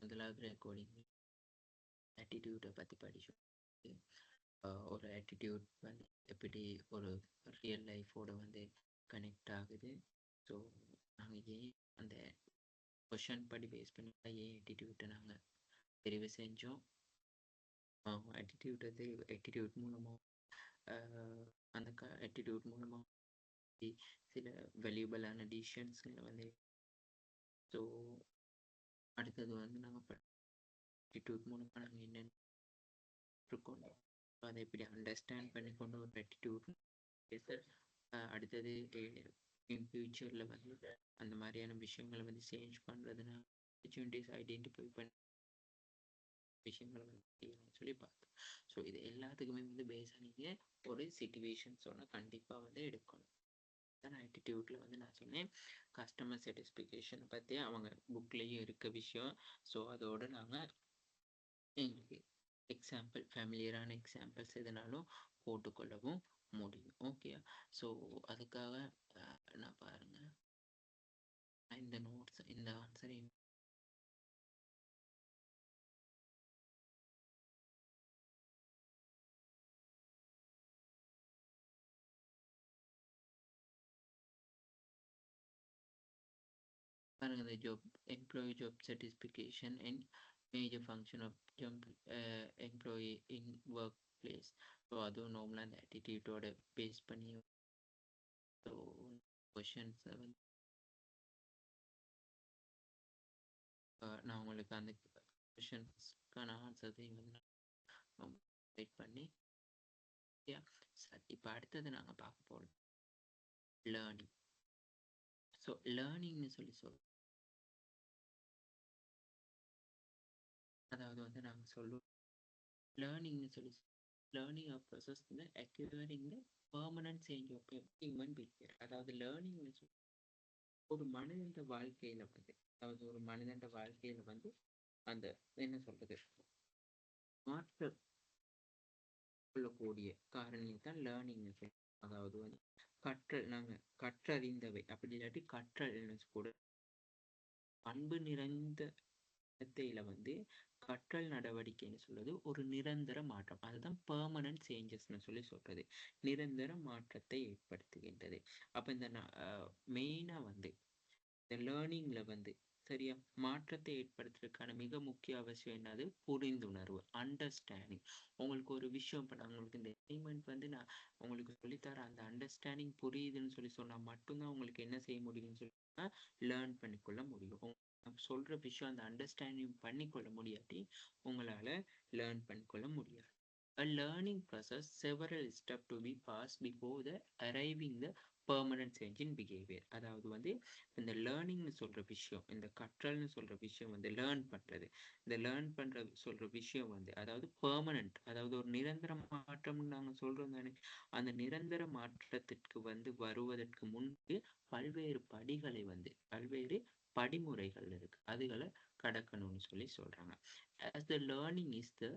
முதலாவது ரெக்கார்டிங் ஆட்டிடியூடை பற்றி படிச்சோம். ஒரு ஆட்டிடியூட் வந்து எப்படி ஒரு ரியல் லைஃபோட வந்து கனெக்ட் ஆகுது. ஸோ நாங்கள் ஏன் அந்த கொஷன் படி பேஸ் பண்ணி ஏன் ஆட்டிடியூட்டை நாங்கள் தெரிவு செஞ்சோம். ஆட்டிடியூட் மூலமாக அந்த ஆட்டிடியூட் மூலமாக சில வேல்யூபிளான டிசிஷன்ஸ்களை வந்து. ஸோ அடுத்தது வந்து நாங்கள் ஆட்டிடியூட் மூலமாக நாங்கள் என்னென்ன இருக்கோம் அதை எப்படி அண்டர்ஸ்டாண்ட் பண்ணி கொண்டு ஒரு ஆட்டிடியூட் அடுத்தது இன் ஃபியூச்சரில் வந்து அந்த மாதிரியான விஷயங்களை வந்து சேஞ்ச் பண்ணுறதுனா ஆப்பர்ச்சுனிட்டிஸ் ஐடென்டிஃபை பண்ணி விஷயங்களை வந்து சொல்லி பார்த்தோம். ஸோ இது எல்லாத்துக்குமே வந்து பேஸாக நீங்கள் ஒரு சிச்சுவேஷன்ஸோட கண்டிப்பாக வந்து எடுக்கணும். ஆட்டிடியூட்ல வந்து நான் சொன்னேன் கஸ்டமர் சாட்டிஸ்ஃபிகேஷனை பற்றி அவங்க புக்லேயும் இருக்க விஷயம். ஸோ அதோடு நாங்கள் எங்களுக்கு எக்ஸாம்பிள் ஃபேமிலியரான எக்ஸாம்பிள்ஸ் எதுனாலும் போட்டுக்கொள்ளவும் முடியும். ஓகே, ஸோ அதுக்காக நான் பாருங்க இந்த நோட்ஸ் இந்த ஆன்சரையும் பாருங்க. இந்த employee job satisfaction and major function of employee in work place. So அதுவும் நார்மலாக அந்த ஆட்டிடியூட்டோட பேஸ் பண்ணி ஸோ கொஷின்ஸை வந்து நான் உங்களுக்கு அந்த கொஷின்ஸ்க்கான ஆன்சர்ஸையும் வந்து வெயிட் பண்ணி சரி. இப்போ அடுத்தது நாங்கள் பார்க்க போகிறோம் லேர்னிங். ஸோ லேர்னிங்னு சொல்லுவோம். அதாவது வந்து நாங்கள் சொல்லுவோம் லேர்னிங்னு லேர்னிங் ஆஃப் ப்ராசஸ் வந்து acquiring the permanent change of human behaviour. அதாவது லேர்னிங்னு ஒரு மனிதன் வாழ்க்கையில் வந்து ஒரு மனிதன் வாழ்க்கையில் வந்து அந்த என்ன சொல்றது மாற்ற கொள்ளக்கூடிய காரணம் தான் லேர்னிங். அதாவது வந்து நாங்கள் கற்றறிந்தவை அப்படி இல்லாட்டி கற்றல் கூட பண்பு நிறைந்த இடத்தையில வந்து கற்றல் நடவடிக்கைன்னு சொல்றது ஒரு நிரந்தர மாற்றம். அதுதான் பெர்மனன்ட் சேஞ்சஸ்ன்னு சொல்றது நிரந்தர மாற்றத்தை ஏற்படுத்துகின்றது. அப்ப இந்த மெயினா வந்து இந்த லேர்னிங்ல வந்து சரியா மாற்றத்தை ஏற்படுத்துறதுக்கான மிக முக்கிய அவசியம் என்னது புரிந்துணர்வு, அண்டர்ஸ்டாண்டிங். உங்களுக்கு ஒரு விஷயம் இப்போ நான் உங்களுக்கு இந்த எலிமெண்ட் வந்து நான் உங்களுக்கு சொல்லித்தர அந்த அண்டர்ஸ்டாண்டிங் புரியுதுன்னு சொன்னா மட்டும்தான் உங்களுக்கு என்ன செய்ய முடியும்னு சொல்லி லேர்ன் பண்ணிக்கொள்ள முடியும். சொல்ற விஷயம் அந்த அண்டர்ஸ்டாண்டிங் பண்ணிக்கொள்ள முடியாட்டி உங்களால லேர்ன் பண்ணிக்கொள்ள முடியாது. A learning process several steps to be passed before the arriving the permanent change in behavior. அதாவது வந்து இந்த லேர்னிங்னு சொல்ற விஷயம், இந்த கற்றல்னு சொல்ற விஷயம் வந்து லேர்ன் பண்றது, இந்த லேர்ன் பண்ற சொல்ற விஷயம் வந்து அதாவது பெர்மனன்ட், அதாவது ஒரு நிரந்தர மாற்றம்னு நாங்க சொல்றோம் தானே. அந்த நிரந்தர மாற்றத்திற்கு வந்து வருவதற்கு முன்பு பல்வேறு படிகளை வந்து பல்வேறு படிமுறைகள் இருக்கு, அதுகளை கடக்கணும்னு சொல்றாங்க. As the learning is the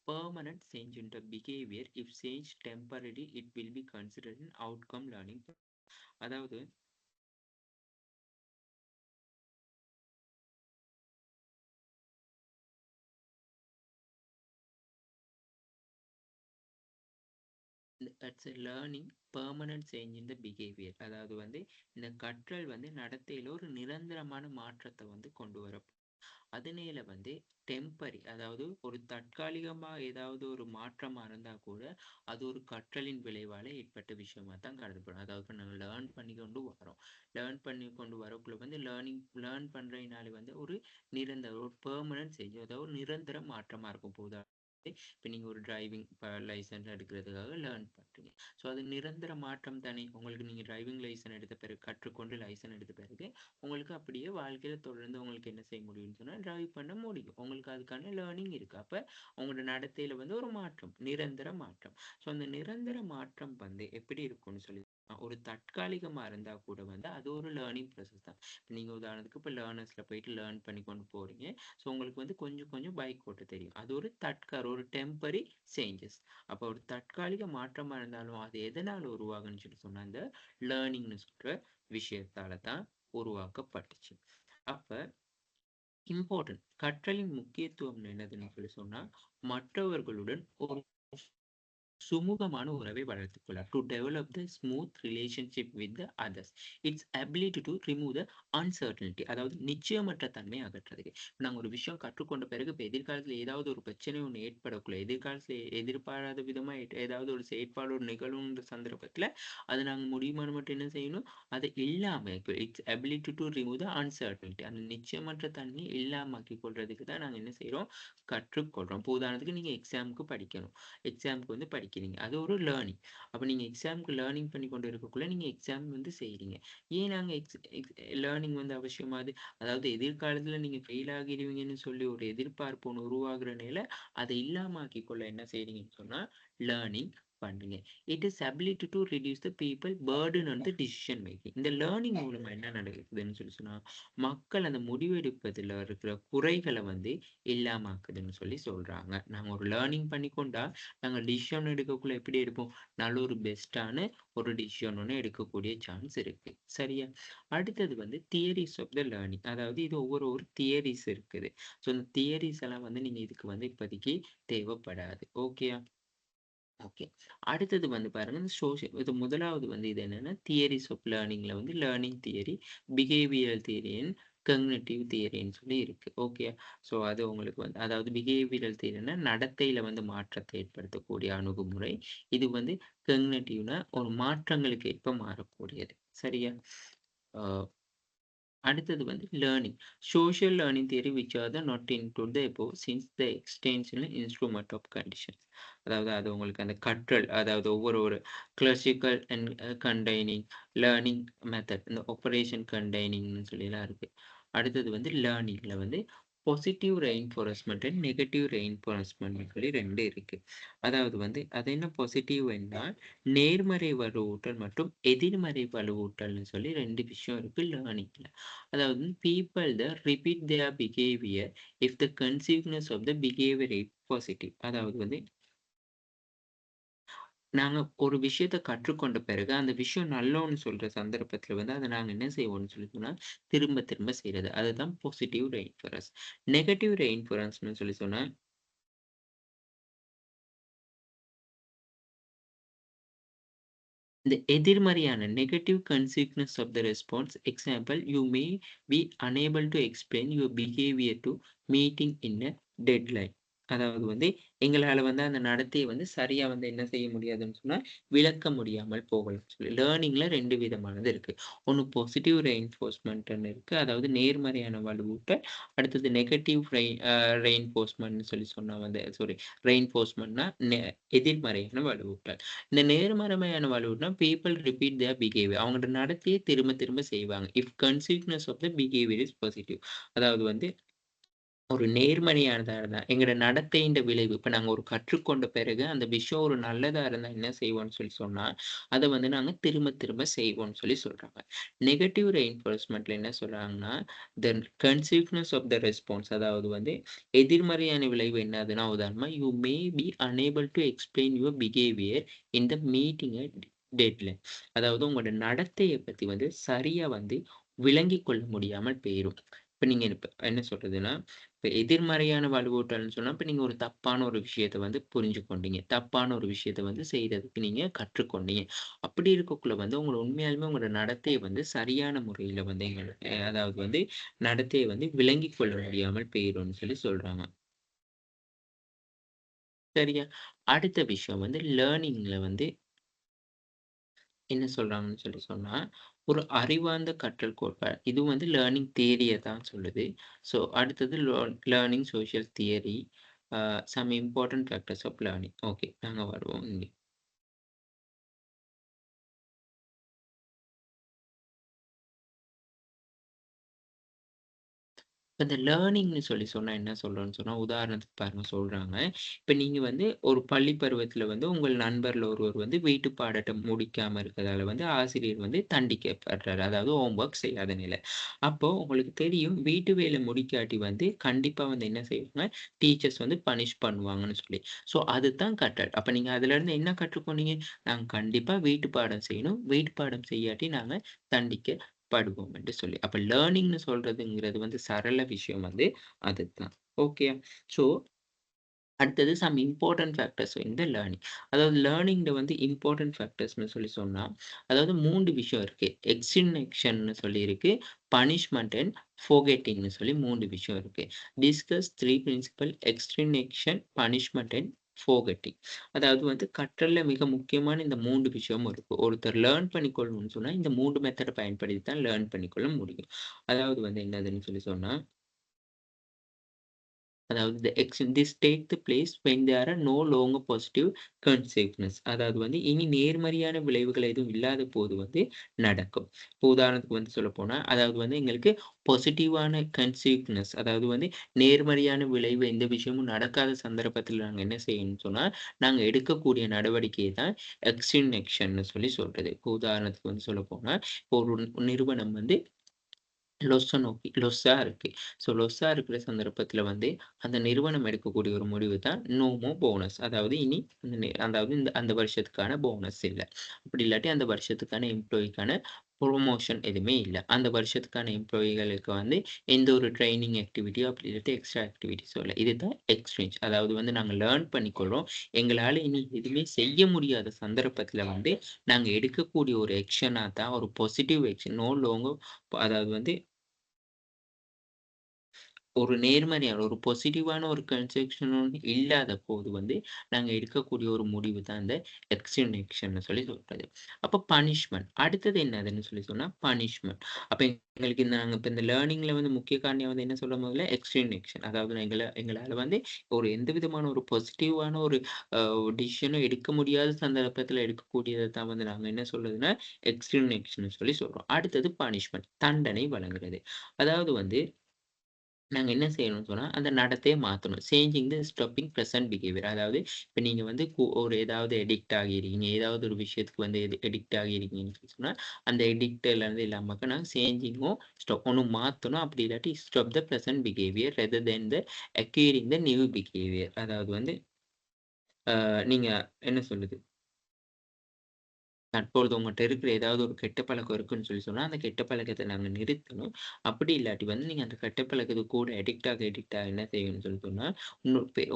permanent change in the behavior, if change temporary it will be considered an outcome learning. அதாவது that's a learning permanent change in the behavior. அதாவது வந்து இந்த கற்றல் வந்து நடத்தையில ஒரு நிரந்தரமான மாற்றத்தை வந்து கொண்டு வரும். அதனால வந்து டெம்பரரி, அதாவது ஒரு தற்காலிகமா ஏதாவது ஒரு மாற்றமா இருந்தா கூட அது ஒரு கற்றலின் விளைவால ஏற்பட்ட விஷயமா தான் கருதப்படும். அதாவது நாங்கள் லேர்ன் பண்ணி கொண்டு வரக்குள்ள வந்து லேர்ன் பண்றதுனால வந்து ஒரு நிரந்தர ஒரு பெர்மனன்ட் சேஞ்ச், அதாவது ஒரு நிரந்தர மாற்றமா இருக்கும். போதா இப்போ நீங்கள் ஒரு டிரைவிங் லைசன்ஸ் எடுக்கிறதுக்காக லேர்ன் பண்ணுறீங்க. ஸோ அது நிரந்தர மாற்றம் தானே. உங்களுக்கு நீங்கள் டிரைவிங் லைசன்ஸ் எடுத்த பிறகு கற்றுக்கொண்டு லைசன்ஸ் எடுத்த பிறகு உங்களுக்கு அப்படியே வாழ்க்கையில் தொடர்ந்து உங்களுக்கு என்ன செய்ய முடியும்னு சொன்னால் டிரைவ் பண்ண முடியும். உங்களுக்கு அதுக்கான லேர்னிங் இருக்குது. அப்போ உங்களோட நடத்தையில் வந்து ஒரு மாற்றம், நிரந்தர மாற்றம். ஸோ அந்த நிரந்தர மாற்றம் வந்து எப்படி இருக்கும்னு சொல்லி ஒரு தற்காலிகமாக இருந்தால் கூட வந்து அது ஒரு லேர்னிங் ப்ராசஸ் தான். நீங்கள் உதாரணத்துக்கு இப்போ லேர்னர்ஸில் போயிட்டு லேர்ன் பண்ணி கொண்டு போகிறீங்க. ஸோ உங்களுக்கு வந்து கொஞ்சம் கொஞ்சம் பைக் ஓட்ட தெரியும். அது ஒரு டெம்பரரி சேஞ்சஸ். அப்போ ஒரு தற்காலிக மாற்றமாக இருந்தாலும் அது எதனால் உருவாகுன்னு சொல்லி சொன்னால் அந்த லேர்னிங்னு சொல்கிற விஷயத்தால தான் உருவாக்கப்பட்டுச்சு. அப்போ இம்பார்ட்டன்ட். கற்றலின் முக்கியத்துவம் என்னதுன்னு சொல்லி சொன்னா, மற்றவர்களுடன் ஒரு சுமூகமான உறவை வளர்த்துக் கொள்ள to develop the smooth relationship with the others. It's ability to remove the uncertainty, அதாவது நிச்சயமற்ற தன்மை அகற்றுறதுக்கு. நாங்கள் ஒரு விஷயம் கற்றுக்கொண்ட பிறகு இப்போ எதிர்காலத்தில் ஏதாவது ஒரு பிரச்சனை ஒன்று ஏற்படக்குள்ள, எதிர்காலத்தில் எதிர்பாராத விதமாக ஏதாவது ஒரு செயற்பாடு ஒரு நிகழுன்ற சந்தர்ப்பத்தில் அதை நாங்கள் முடியுமான மட்டும் என்ன செய்யணும், அதை இல்லாமல் it's ability to remove the uncertainty, அந்த நிச்சயமற்ற தன்மை இல்லாமக்கி கொள்றதுக்கு தான் நாங்கள் என்ன செய்கிறோம், கற்றுக்கொள்கிறோம். இப்போ உதாரணத்துக்கு நீங்கள் எக்ஸாமுக்கு படிக்கணும், எக்ஸாமுக்கு வந்து படிக்கிறீங்க, அது ஒரு லேர்னிங். அப்போ நீங்கள் எக்ஸாமுக்கு லேர்னிங் பண்ணி கொண்டு இருக்கக்குள்ள நீங்கள் எக்ஸாம் வந்து செய்கிறீங்க. ஏன் நாங்கள் லேர்னிங் வந்து அவசியமாகுது, அதாவது எதிர்காலத்தில் நீங்கள் ஃபெயில் ஆகிடுவீங்கன்னு சொல்லி ஒரு எதிர்பார்ப்பு ஒன்று உருவாகிற நிலை, அதை இல்லாமக்கி கொள்ள என்ன செய்றீங்கன்னு சொன்னால் லேர்னிங் பண்ணுங்க. It is ability to reduce the people burden on the decision making. இந்த லேர்னிங் மூலமா என்ன நடக்குதுன்னு சொல்லி சொன்னா, மக்கள் அந்த முடிவெடுப்பதில் இருக்கிற குறைகளை வந்து இல்லாமக்குதுன்னு சொல்லி சொல்றாங்க. நாங்க ஒரு லேர்னிங் பண்ணிக்கொண்டா நாங்கள் டிசிஷன் எடுக்கக்குள்ள எப்படி எடுப்போம், நல்ல ஒரு பெஸ்ட்டான ஒரு டிசிஷன் ஒன்று எடுக்கக்கூடிய சான்ஸ் இருக்கு. சரியா? அடுத்தது வந்து தியரிஸ் ஆஃப் த லேர்னிங், அதாவது இது ஒவ்வொரு தியரிஸ் இருக்குது. ஸோ இந்த தியரிஸ் எல்லாம் வந்து நீங்க இதுக்கு வந்து இப்போதைக்கு தேவைப்படாது. ஓகேயா? ஓகே. அடுத்தது வந்து பாருங்க, இந்த சோசியல் இது முதலாவது வந்து இது என்னன்னா, தியரிஸ் ஆஃப் லேர்னிங்ல வந்து learning theory, behavioural theory and cognitive தியரின்னு சொல்லி இருக்கு. ஓகே. ஸோ அது உங்களுக்கு வந்து அதாவது பிஹேவியரல் தியரினா நடத்தையில வந்து மாற்றத்தை ஏற்படுத்தக்கூடிய அணுகுமுறை. இது வந்து காக்னிட்டிவ்னா ஒரு மாற்றங்களுக்கு ஏற்ப மாறக்கூடியது. சரியா? அ அடுத்தது வந்து learning. Social learning theory which are the not include the above since the extensional instrument of conditions. அதாவது அது உங்களுக்கு அந்த கற்றல், அதாவது ஒரு classical and containing learning method, இந்த ஆப்பரேஷன் கண்டெய்னிங்னு சொல்லிலாம் இருக்கு. அடுத்தது வந்து லேர்னிங்ல வந்து பாசிட்டிவ் ரெயின்ஃபோர்ஸ்மெண்ட் அண்ட் நெகட்டிவ் ரெயின்ஃபோர்ஸ்மெண்ட்னு சொல்லி 2 இருக்கு. அதாவது வந்து அது என்ன பாசிட்டிவ் என்றால் நேர்மறை வலுவூட்டல் மற்றும் எதிர்மறை வலுவூட்டல்னு சொல்லி 2 விஷயம் இருக்கு லேர்னிங்ல. அதாவது people that repeat their behavior if the consequence of the behavior is positive. அதாவது வந்து நாங்க ஒரு விஷயத்த கற்றுக்கொண்ட பிறகு அந்த விஷயம் நல்லோன்னு சொல்ற சந்தர்ப்பத்துல வந்து அதை நாங்க என்ன செய்வோம்னு சொல்லி சொன்னா திரும்ப திரும்ப செய்யறது, அதுதான் பாசிட்டிவ் ரெயின்ஃபோரன்ஸ். நெகட்டிவ் ரெயின்ஃபோரன்ஸ்னு சொல்லி சொன்னா இந்த எதிர்மறையான negative consequence of the response. Example, you may be unable to explain your behavior to meeting in a deadline. அதாவது வந்து எங்களால வந்து அந்த நடத்தையை வந்து சரியா வந்து என்ன செய்ய முடியாதுன்னு சொன்னா விளக்க முடியாமல் போகலாம் சொல்லி. லேர்னிங்ல 2 விதமானது இருக்கு. ஒன்று பாசிட்டிவ் ரெயின்ஃபோர்ஸ்மெண்ட்னு இருக்கு, அதாவது நேர்மறையான வலுவூட்டல். அடுத்தது நெகட்டிவ் ரெயின்ஃபோர்ஸ்மெண்ட்னு சொல்லி சொன்னா வந்து சாரி, ரெயின்ஃபோர்ஸ்மெண்ட்னா எதிர்மறையான வலுவூட்டல். இந்த நேர்மறையான வலுவுனா பீப்பிள் ரிப்பீட் தேர் பிஹேவியர், அவங்களோட நடத்தையை திரும்ப திரும்ப செய்வாங்க. If consequence of the behaviour is positive, அதாவது வந்து ஒரு நேர்மறையானதா இருந்தா எங்களோட நடத்தையின் விளைவு, இப்ப நாங்க ஒரு கற்றுக்கொண்ட பிறகு அந்த விஷயம் ஒரு நல்லதா இருந்தா என்ன செய்வோம்னு சொல்லி சொன்னா அதை வந்து நாங்க திரும்ப திரும்ப செய்வோம்னு சொல்லி சொல்றாங்க. நெகட்டிவ் ரெயின்ஃபோர்ஸ்மெண்ட்ல என்ன சொல்றாங்கன்னா, த கன்சிக்வன்ஸ் ஆஃப் த ரெஸ்பான்ஸ், அதாவது வந்து எதிர்மறையான விளைவு என்னதுன்னா, உதாரணமா you may be unable to explain your behavior in the meeting at deadline. அதாவது உங்களோட நடத்தையை பத்தி வந்து சரியா வந்து விளங்கிக் கொள்ள முடியாமல் போயிரும். இப்ப நீங்க இப்ப என்ன சொல்றதுன்னா, இப்ப எதிர்மறையான வலுவூட்டல்னு சொன்னா, இப்ப நீங்க ஒரு தப்பான ஒரு விஷயத்த வந்து புரிஞ்சு கொண்டீங்க, தப்பான ஒரு விஷயத்த வந்து செய்யறதுக்கு நீங்க கற்றுக்கொண்டீங்க. அப்படி இருக்கக்குள்ள வந்து உங்கள உண்மையாலுமே உங்களோட நடத்தைய வந்து சரியான முறையில வந்து அதாவது வந்து நடத்தைய வந்து விளங்கிக் கொள்ள முடியாமல் போயிரும்னு சொல்லி சொல்றாங்க. சரியா? அடுத்த விஷயம் வந்து லேர்னிங்ல வந்து என்ன சொல்றாங்கன்னு சொல்லி சொன்னா, ஒரு அறிவார்ந்த கற்றல் கோட்பாடு. இது வந்து லேர்னிங் தியரிய தான் சொல்லுது. ஸோ அடுத்தது learning social theory, some important factors of learning. Okay, நாங்க வருவோம் இங்க. இப்ப இந்த லேர்னிங்ன்னு சொல்லி சொன்னா என்ன சொல்றோம்ன்னு சொன்னா, உதாரணத்துக்கு பாருங்க சொல்றாங்க. இப்ப நீங்க வந்து ஒரு பள்ளி பருவத்தில வந்து உங்கள் நண்பர்ல ஒருவர் வந்து வீட்டு பாடத்த முடிக்காம இருக்கிறதால வந்து ஆசிரியர் வந்து தண்டிக்கப்படுறாரு. அதாவது ஹோம் ஒர்க் செய்யாத நிலை. அப்போ உங்களுக்கு தெரியும் வீட்டு வேலை முடிக்காட்டி வந்து கண்டிப்பா வந்து என்ன செய்வாங்க, டீச்சர்ஸ் வந்து பனிஷ் பண்ணுவாங்கன்னு சொல்லி. ஸோ அதுதான் கற்றல். அப்ப நீங்க அதுலருந்து என்ன கற்றுக்கொண்டீங்க? நாங்க கண்டிப்பா வீட்டு பாடம் செய்யணும். வீட்டு பாடம் செய்யாட்டி நாங்க தண்டிக்க படுவோம் என்று சொல்லி. அப்ப லேர்னிங்னு சொல்றதுங்கிறது வந்து சரள விஷயம் வந்து அதுதான். ஓகே. ஸோ அடுத்தது some important factors in the learning. அதாவது லேர்னிங்ல வந்து இம்பார்ட்டன்ட் ஃபேக்டர்ஸ்னு சொன்னா, அதாவது 3 விஷயம் இருக்கு. எக்ஸ்டிங்ஷன்னு சொல்லி இருக்கு. பனிஷ்மென்ட் அண்ட் ஃபோர்கெட்டிங்னு சொல்லி 3 விஷயம் இருக்கு. Discuss 3 principle extinction, punishment and forgetting. அதாவது வந்து கற்றல்ல மிக முக்கியமான இந்த 3 விஷயமும் இருக்கு. ஒருத்தர் லேர்ன் பண்ணிக்கொள்ளணும்னு சொன்னா, இந்த 3 மெத்தட பயன்படுத்தி தான் லேர்ன் பண்ணிக்கொள்ள முடியும். அதாவது வந்து என்னதுன்னு சொன்னா அதாவது this take the place when there are no longer positive consequences. அதாவது வந்து இனி நேர்மறையான விளைவுகள் எதுவும் இல்லாத போது வந்து நடக்கும். இப்போ உதாரணத்துக்கு வந்து சொல்லப்போனா, அதாவது வந்து எங்களுக்கு பாசிட்டிவான கன்சீக்வன்ஸ் அதாவது வந்து நேர்மறையான விளைவு எந்த விஷயமும் நடக்காத சந்தர்ப்பத்தில நாங்க என்ன செய்யணும்னு சொன்னா, நாங்க எடுக்கக்கூடிய நடவடிக்கை தான் எக்ஸ்டிங்ஷன்னு சொல்றது. இப்போ உதாரணத்துக்கு வந்து சொல்லப்போனா, இப்போ ஒரு நிறுவனம் வந்து லொஸ்ஸா இருக்கு. ஸோ லொஸ்ஸா இருக்கிற சந்தர்ப்பத்தில வந்து, அந்த நிறுவனம் எடுக்கக்கூடிய ஒரு முடிவு தான் நோ மோர் போனஸ். அதாவது இனி அதாவது அந்த வருஷத்துக்கான போனஸ் இல்ல. அப்படி இல்லாட்டி அந்த வருஷத்துக்கான எம்ப்ளாயிக்கான புரமோஷன் எதுவுமே இல்ல. அந்த வருஷத்துக்கான எம்ப்ளாயிகளுக்கு வந்து எந்த ஒரு ட்ரெய்னிங் ஆக்டிவிட்டியோ அப்படி இல்லாட்டி எக்ஸ்ட்ரா ஆக்டிவிட்டீஸோ இல்ல. இதுதான் எக்ஸ்சேஞ்ச். அதாவது வந்து நாங்க லேர்ன் பண்ணிக்கொள்றோம். எங்களால இனி எதுவுமே செய்ய முடியாத சந்தர்ப்பத்தில வந்து, நாங்க எடுக்கக்கூடிய ஒரு ஆக்ஷனா தான் ஒரு பாசிட்டிவ் ஆக்ஷன். நோ லாங்கர் அதாவது வந்து ஒரு நேர்மறையான ஒரு பாசிட்டிவான ஒரு கன்ஸ்ட்ரக்ஷனும் இல்லாத போது வந்து, நாங்க எடுக்கக்கூடிய ஒரு முடிவு தான் இந்த எக்ஸ்டிங்ஷன்னு சொல்றது. அப்ப பனிஷ்மென்ட். அடுத்தது என்னதுன்னு சொன்னா பனிஷ்மென்ட். அப்ப எங்களுக்கு நாங்க இப்ப இந்த லேர்னிங்ல வந்து முக்கிய காரணியா வந்து என்ன சொல்ல முதல்ல எக்ஸ்டிங்ஷன். அதாவது எங்களால வந்து ஒரு எந்த விதமான ஒரு பாசிட்டிவான ஒரு அ டிசிஷனும் எடுக்க முடியாத சந்தர்ப்பத்தில எடுக்கக்கூடியத தான் வந்து நாங்க என்ன சொல்றதுன்னா, எக்ஸ்டிங்ஷன்னு சொல்றோம். அடுத்தது பனிஷ்மென்ட். தண்டனை வழங்குறது. அதாவது வந்து நாங்க என்ன செய்யணும்னு சொன்னா, அந்த நடத்தைய மாத்தணும். Changing the stopping present behaviour. அதாவது இப்ப நீங்க வந்து ஒரு ஏதாவது அடிக்ட் ஆகியிருக்கீங்க. ஏதாவது ஒரு விஷயத்துக்கு வந்து அடிக்ட் ஆகியிருக்கீங்கன்னு சொன்னா, அந்த அடிக்ட்லருந்து இல்லாம நாங்க சேஞ்சிங்கும் ஒண்ணு மாத்தணும். அப்படி இல்லாட்டி stop the present behaviour rather then the acquiring the new behaviour. அதாவது வந்து நீங்க என்ன சொல்லுது? தற்பொழுது உங்கட்ட இருக்கிற ஏதாவது ஒரு கெட்ட பழக்கம் இருக்குன்னு சொன்னா, அந்த கெட்ட பழக்கத்த நாங்க நிறுத்தணும். அப்படி இல்லாட்டி வந்து நீங்க அந்த கெட்ட பழக்கத்துக்கு கூட அடிக்ட் ஆக என்ன செய்யணும்னு சொன்னா,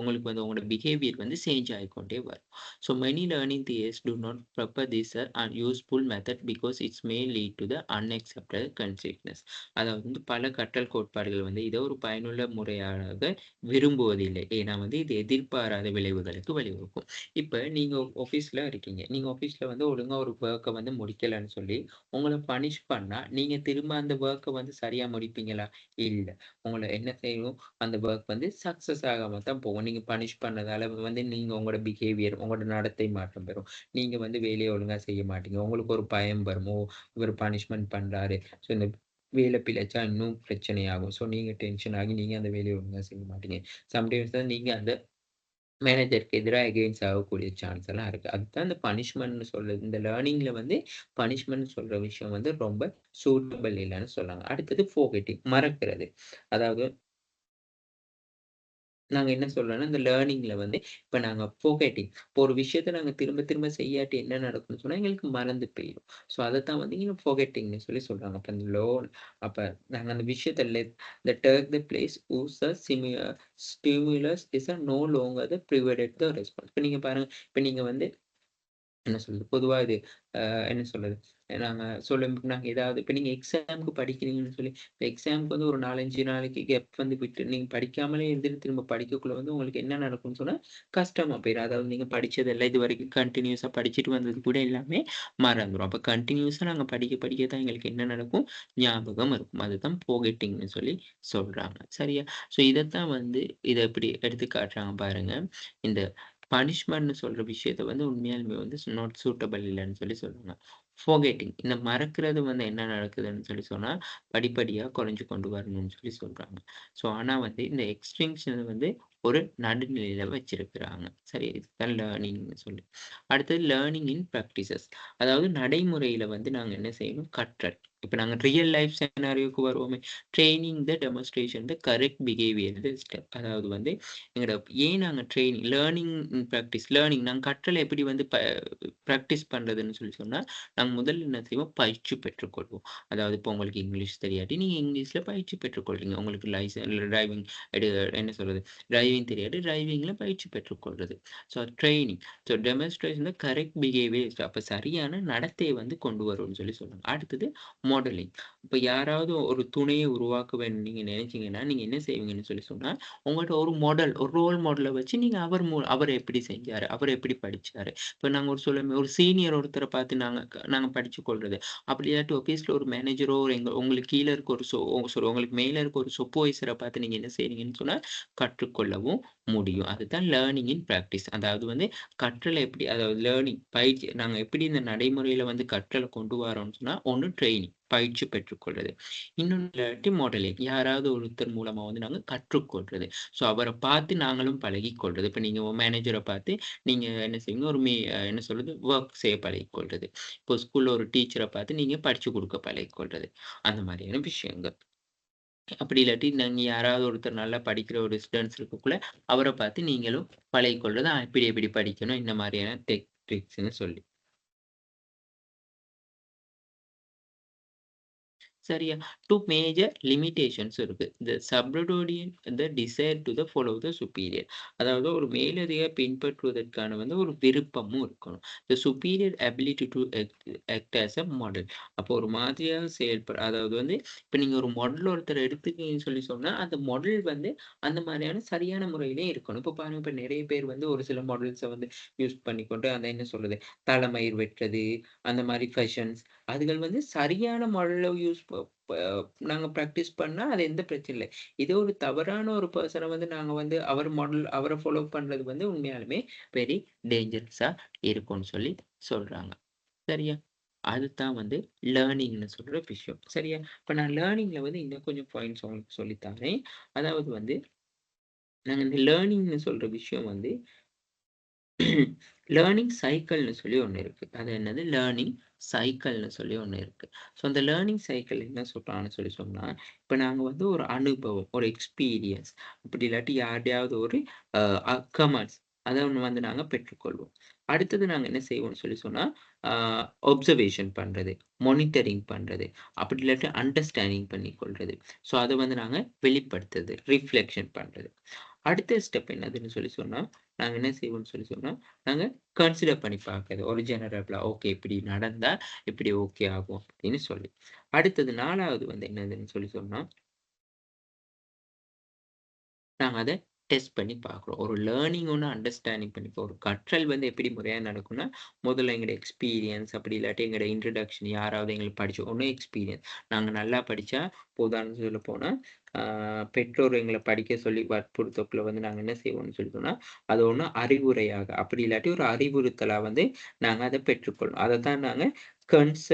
உங்களுக்கு வந்து உங்களோட பிஹேவியர் வந்து சேஞ்ச் ஆகிக்கொண்டே வரும். So many learning theories do not prefer this useful method because it's may lead to the unexpected consequence. அதாவது வந்து பல கற்றல் கோட்பாடுகள் வந்து இத ஒரு பயனுள்ள முறையாக விரும்புவதில்லை. ஏன்னா வந்து இது எதிர்பாராத விளைவுகளுக்கு வழிவகுக்கும். இப்ப நீங்க ஆஃபீஸ்ல இருக்கீங்க. நீங்க ஆஃபீஸ்ல வந்து ஒழுங்கா ஒரு வொர்க்க வந்து முடிக்கலன்னு சொல்லி, உங்கள பனிஷ் பண்ணா, நீங்க திரும்ப அந்த வொர்க்க வந்து சரியா முடிப்பீங்களா? இல்ல. உங்கள என்ன செய்யும்? அந்த வொர்க் வந்து சக்சஸ் ஆகாம தான் போகும். நீங்க பனிஷ் பண்ணதால வந்து நீங்க உங்களோட பிஹேவியர், உங்களோட நடத்தை மாற்றம் பெறும். நீங்க வந்து வேலைய ஒழுங்கா செய்ய மாட்டீங்க. உங்களுக்கு ஒரு பயம் வரும். ஓ! இவரு பனிஷ்மென்ட் பண்றாரு. ஸோ இந்த வேல பிழைச்சா இன்னும் பிரச்சனையாகும். ஸோ நீங்க டென்ஷன் ஆகி நீங்க அந்த வேலைய ஒழுங்கா செய்ய மாட்டீங்க. சம்டைம்ஸ் தான் நீங்க அந்த மேனேஜருக்கு எதிரா எகெயின்ஸ்ட் ஆகக்கூடிய சான்ஸ் எல்லாம் இருக்கு. அதுதான் இந்த பனிஷ்மென்ட்ன்னு சொல்றது. இந்த லேர்னிங்ல வந்து பனிஷ்மென்ட் சொல்ற விஷயம் வந்து ரொம்ப சூட்டபிள் இல்லன்னு சொல்லாங்க. அடுத்தது ஃபோர்கெட்டிங் மறக்கிறது. அதாவது நாங்க என்ன சொல்றோம்னா, இந்த லேர்னிங்ல வந்து இப்ப நாங்க ஃபோர்கெட்டிங் இப்போ ஒரு விஷயத்த நாங்க திரும்ப திரும்ப செய்யாட்டி என்ன நடக்கும்னு சொன்னா, எங்களுக்கு மறந்து போயிரும். ஸோ அதத்தான் வந்து இங்க ஃபோர்கெட்டிங்ன்னு சொல்றாங்க. அப்ப அந்த அப்ப நாங்க அந்த விஷயத்த the take the place whose a stimulus is a no longer the provided the response. இப்ப நீங்க பாருங்க, இப்ப நீங்க வந்து என்ன சொல்றது? பொதுவா இது என்ன சொல்றது? நாங்க நாங்க ஏதாவது இப்ப நீங்க எக்ஸாம்க்கு படிக்கிறீங்கன்னு சொல்லி, இப்ப எக்ஸாம்க்கு வந்து ஒரு 4, 5 நாளைக்கு கேப் வந்து விட்டு நீங்க படிக்காமலே இருந்துட்டு திரும்ப படிக்கக்குள்ள வந்து உங்களுக்கு என்ன நடக்கும்னு சொன்னா, கஷ்டமா போயிரும். அதாவது நீங்க படிச்சதெல்லாம் இதுவரைக்கும் கன்டினியூஸா படிச்சுட்டு வந்தது கூட எல்லாமே மறந்துரும். அப்ப கன்டினியூஸா நாங்க படிக்க படிக்க தான் எங்களுக்கு என்ன நடக்கும்? ஞாபகம் இருக்கும். அதுதான் ஃபோர்கெட்டிங்ன்னு சொல்றாங்க. சரியா? ஸோ இதத்தான் வந்து இத இப்படி எடுத்து காட்டுறாங்க பாருங்க. இந்த பனிஷ்மென்ட்ன்னு சொல்ற விஷயத்த வந்து உண்மையாலுமே வந்து நாட் சூட்டபிள் இல்லன்னு சொல்றாங்க. ஃபோர்கெட்டிங் இந்த மறக்கிறது வந்து என்ன நடக்குதுன்னு சொன்னா, படிப்படியா குறைஞ்சு கொண்டு வரணும்னு சொல்றாங்க. ஸோ ஆனா வந்து இந்த எக்ஸ்டிங்ஷன் வந்து ஒரு நடுநிலையில வச்சிருக்கிறாங்க. சரி இதுதான் லேர்னிங்ன்னு அடுத்தது லேர்னிங் இன் பிராக்டிசஸ். அதாவது நடைமுறையில வந்து நாங்க என்ன செய்யணும்? கற்றல். இப்ப நாங்க ரியல் லைஃப் சினாரியோக்கு வருவோமே. Training the demonstration the correct behaviour the step. அதாவது வந்து எங்களோட ஏன் நாங்க ட்ரெய்னிங் லேர்னிங் பிராக்டிஸ் லேர்னிங் நாங்க கற்றல எப்படி வந்து பிராக்டிஸ் பண்றதுன்னு சொல்லி சொன்னா, நாங்க முதல்ல என்ன செய்வோம், பயிற்சி பெற்றுக்கொள்வோம். அதாவது இப்போ உங்களுக்கு இங்கிலீஷ் தெரியாட்டி, நீங்க இங்கிலீஷ்ல பயிற்சி பெற்றுக்கொள்றீங்க. உங்களுக்கு டிரைவிங் எடு என்ன சொல்றது? டிரைவிங் தெரியாட்டி, டிரைவிங்ல பயிற்சி பெற்றுக்கொள்றது. So training. So demonstration the correct behaviour. அப்ப சரியான நடத்தைய வந்து கொண்டு வரும்னு சொல்லி சொன்னாங்க. அடுத்தது மாடலிங். இப்ப யாராவது ஒரு துணைய உருவாக்க வேணும்னு நீங்க நினைச்சீங்கன்னா, நீங்க என்ன செய்வீங்கன்னு சொல்லி சொன்னா, உங்கள்ட்ட ஒரு மாடல், ஒரு ரோல் மாடல வச்சு நீங்க அவர் எப்படி செஞ்சாரு? அவர் எப்படி படிச்சாரு? இப்ப நாங்க ஒரு ஒரு சீனியர் ஒருத்தர பார்த்து நாங்க படிச்சு கொள்றது. அப்படி இல்லாட்டி ஆஃபீஸ்ல ஒரு மேனேஜரோ, உங்களுக்கு கீழ இருக்க ஒரு உங்களுக்கு மேல இருக்க ஒரு சூப்பர்வைசர பார்த்து நீங்க என்ன செய்றீங்கன்னு சொன்னா, கற்றுக்கொள்ளவும் முடியும். அதுதான் லேர்னிங் இன் பிராக்டிஸ். அதாவது வந்து கற்றல எப்படி அதாவது லேர்னிங் பயிற்சி நாங்க எப்படி இந்த நடைமுறையில வந்து கற்றல கொண்டு வரோம்ன்னு சொன்னா, ஒண்ணு ட்ரெய்னிங் பயிற்சி பெற்றுக்கொள்றது. இன்னொன்னு இல்லாட்டி மாடலிங். யாராவது ஒருத்தர் மூலமா வந்து நாங்க கற்றுக்கொள்றது. ஸோ அவர பார்த்து நாங்களும் பழகிக் கொள்றது. இப்ப நீங்க உங்க மேனேஜர பார்த்து நீங்க என்ன செய்வீங்க, ஒரு என்ன சொல்றது, வொர்க் செய்ய பழகிக்கொள்றது. இப்போ ஸ்கூல்ல ஒரு டீச்சர பார்த்து நீங்க படிச்சு குடுக்க பழகிக்கொள்றது. அந்த மாரியான விஷயங்கள். அப்படி இல்லாட்டி நீங்க யாராவது ஒருத்தர் நல்லா படிக்கிற ஒரு ஸ்டூடண்ட்ஸ் இருக்கக்குள்ள, அவர பார்த்து நீங்களும் பழகிக்கொள்றது. இப்படி எப்படி படிக்கணும், இந்த மாரியான ட்ரிக்ஸ்ன்னு சொல்லி. சரியா? 2 மேஜர் லிமிட்டேஷன்ஸ் இருக்கு. The subordinate the desire to follow the superior. அதாவது ஒரு மேலதிக பின்பற்றுவதற்கான வந்து ஒரு விருப்பமும் இருக்கணும். The superior ability to act as model. அப்போ ஒரு மாதிரியாக அதாவது வந்து இப்ப நீங்க ஒரு மாடல் ஒருத்தர எடுத்துக்கீங்கன்னு சொல்லி சொன்னா, அந்த மாடல் வந்து அந்த மாரியான சரியான முறையிலே இருக்கணும். இப்ப பாருங்க, இப்ப நெறைய பேர் வந்து ஒரு சில மாடல்ஸ வந்து யூஸ் பண்ணிக்கொண்டு அந்த என்ன சொல்றது, தலைமயிர் வெட்டுறது, அந்த மாரி ஃபேஷன்ஸ் அதுகள் வந்து சரியான மாடல்ல யூஸ் ப ப நாங்க பிராக்டிஸ் பண்ணா அது எந்த பிரச்சனை இல்ல. இதே ஒரு தவறான ஒரு பெர்சன வந்து நாங்க வந்து அவர் மாடல் அவர ஃபாலோ பண்றது வந்து உண்மையாலுமே வெரி டேஞ்சரஸா இருக்கும்னு சொல்லி சொல்றாங்க. சரியா? அதுதான் வந்து லேர்னிங்ன்னு சொல்ற விஷயம். சரியா? இப்ப நான் லேர்னிங்ல வந்து இன்னும் கொஞ்சம் பாயிண்ட்ஸ் உங்களுக்கு சொல்லி தாரேன். அதாவது வந்து நாங்க இந்த லேர்னிங்ன்னு சொல்ற விஷயம் வந்து லேர்னிங் சைக்கிள்னு சொல்லி ஒண்ணு இருக்கு. அது என்னது? லேர்னிங் சைக்கிள்னு சொல்லி ஒண்ணு இருக்கு. ஸோ அந்த லேர்னிங் சைக்கிள் என்ன சொல்றாங்கன்னு சொல்லி சொன்னா, இப்ப நாங்க வந்து ஒரு அனுபவம், ஒரு எக்ஸ்பீரியன்ஸ் அப்படி இல்லாட்டி யார்ட்டயாவது ஒரு அ அ கமெண்ட்ஸ் அத ஒண்ணு வந்து நாங்க பெற்றுக்கொள்வோம். அடுத்தது நாங்க என்ன செய்வோம்னு சொல்லி சொன்னா, அ அப்சர்வேஷன் பண்றது, மானிட்டரிங் பண்றது, அப்படி இல்லாட்டி அண்டர்ஸ்டாண்டிங் பண்ணிக்கொள்றது. ஸோ அத வந்து நாங்க வெளிப்படுத்துறது, ரிஃப்ளெக்ஷன் பண்றது. அடுத்த ஸ்டெப் என்னதுன்னு சொல்லி சொன்னா, நாங்க என்ன செய்வோம்ன்னு சொல்லி சொன்னா, நாங்க கன்சிடர் பண்ணி பார்க்கிறது. ஒரு ஜெனரலா ஓகே இப்படி நடந்தா இப்படி ஓகே ஆகும் அப்படின்னு சொல்லி. அடுத்தது 4வது வந்து என்னதுன்னு சொல்லி சொன்னா, நாங்க அத டெஸ்ட் பண்ணி பார்க்குறோம். ஒரு லேர்னிங் ஒண்ணு அண்டர்ஸ்டாண்டிங் பண்ணி இப்போ ஒரு கற்றல் வந்து எப்படி முறையா நடக்கும்னா, முதல்ல எங்களோட எக்ஸ்பீரியன்ஸ் அப்படி இல்லாட்டி எங்களோட இன்ட்ரோடக்ஷன் யாராவது எங்களுக்கு ஒண்ணு எக்ஸ்பீரியன்ஸ். நாங்க நல்லா படிச்சா, இப்போ உதாரணத்துக்கு சொல்லப் போனா, ஆ பெற்றோர் எங்கள படிக்க சொல்லி வற்புறுத்தக்குள்ள வந்து நாங்க என்ன செய்வோம்னு சொல்லி சொன்னா, அது ஒண்ணு அறிவுரையாக, அப்படி இல்லாட்டி ஒரு அறிவுறுத்தலா வந்து நாங்க அத பெற்றுக்கொள்வோம். அதத்தான் நாங்க கன்ச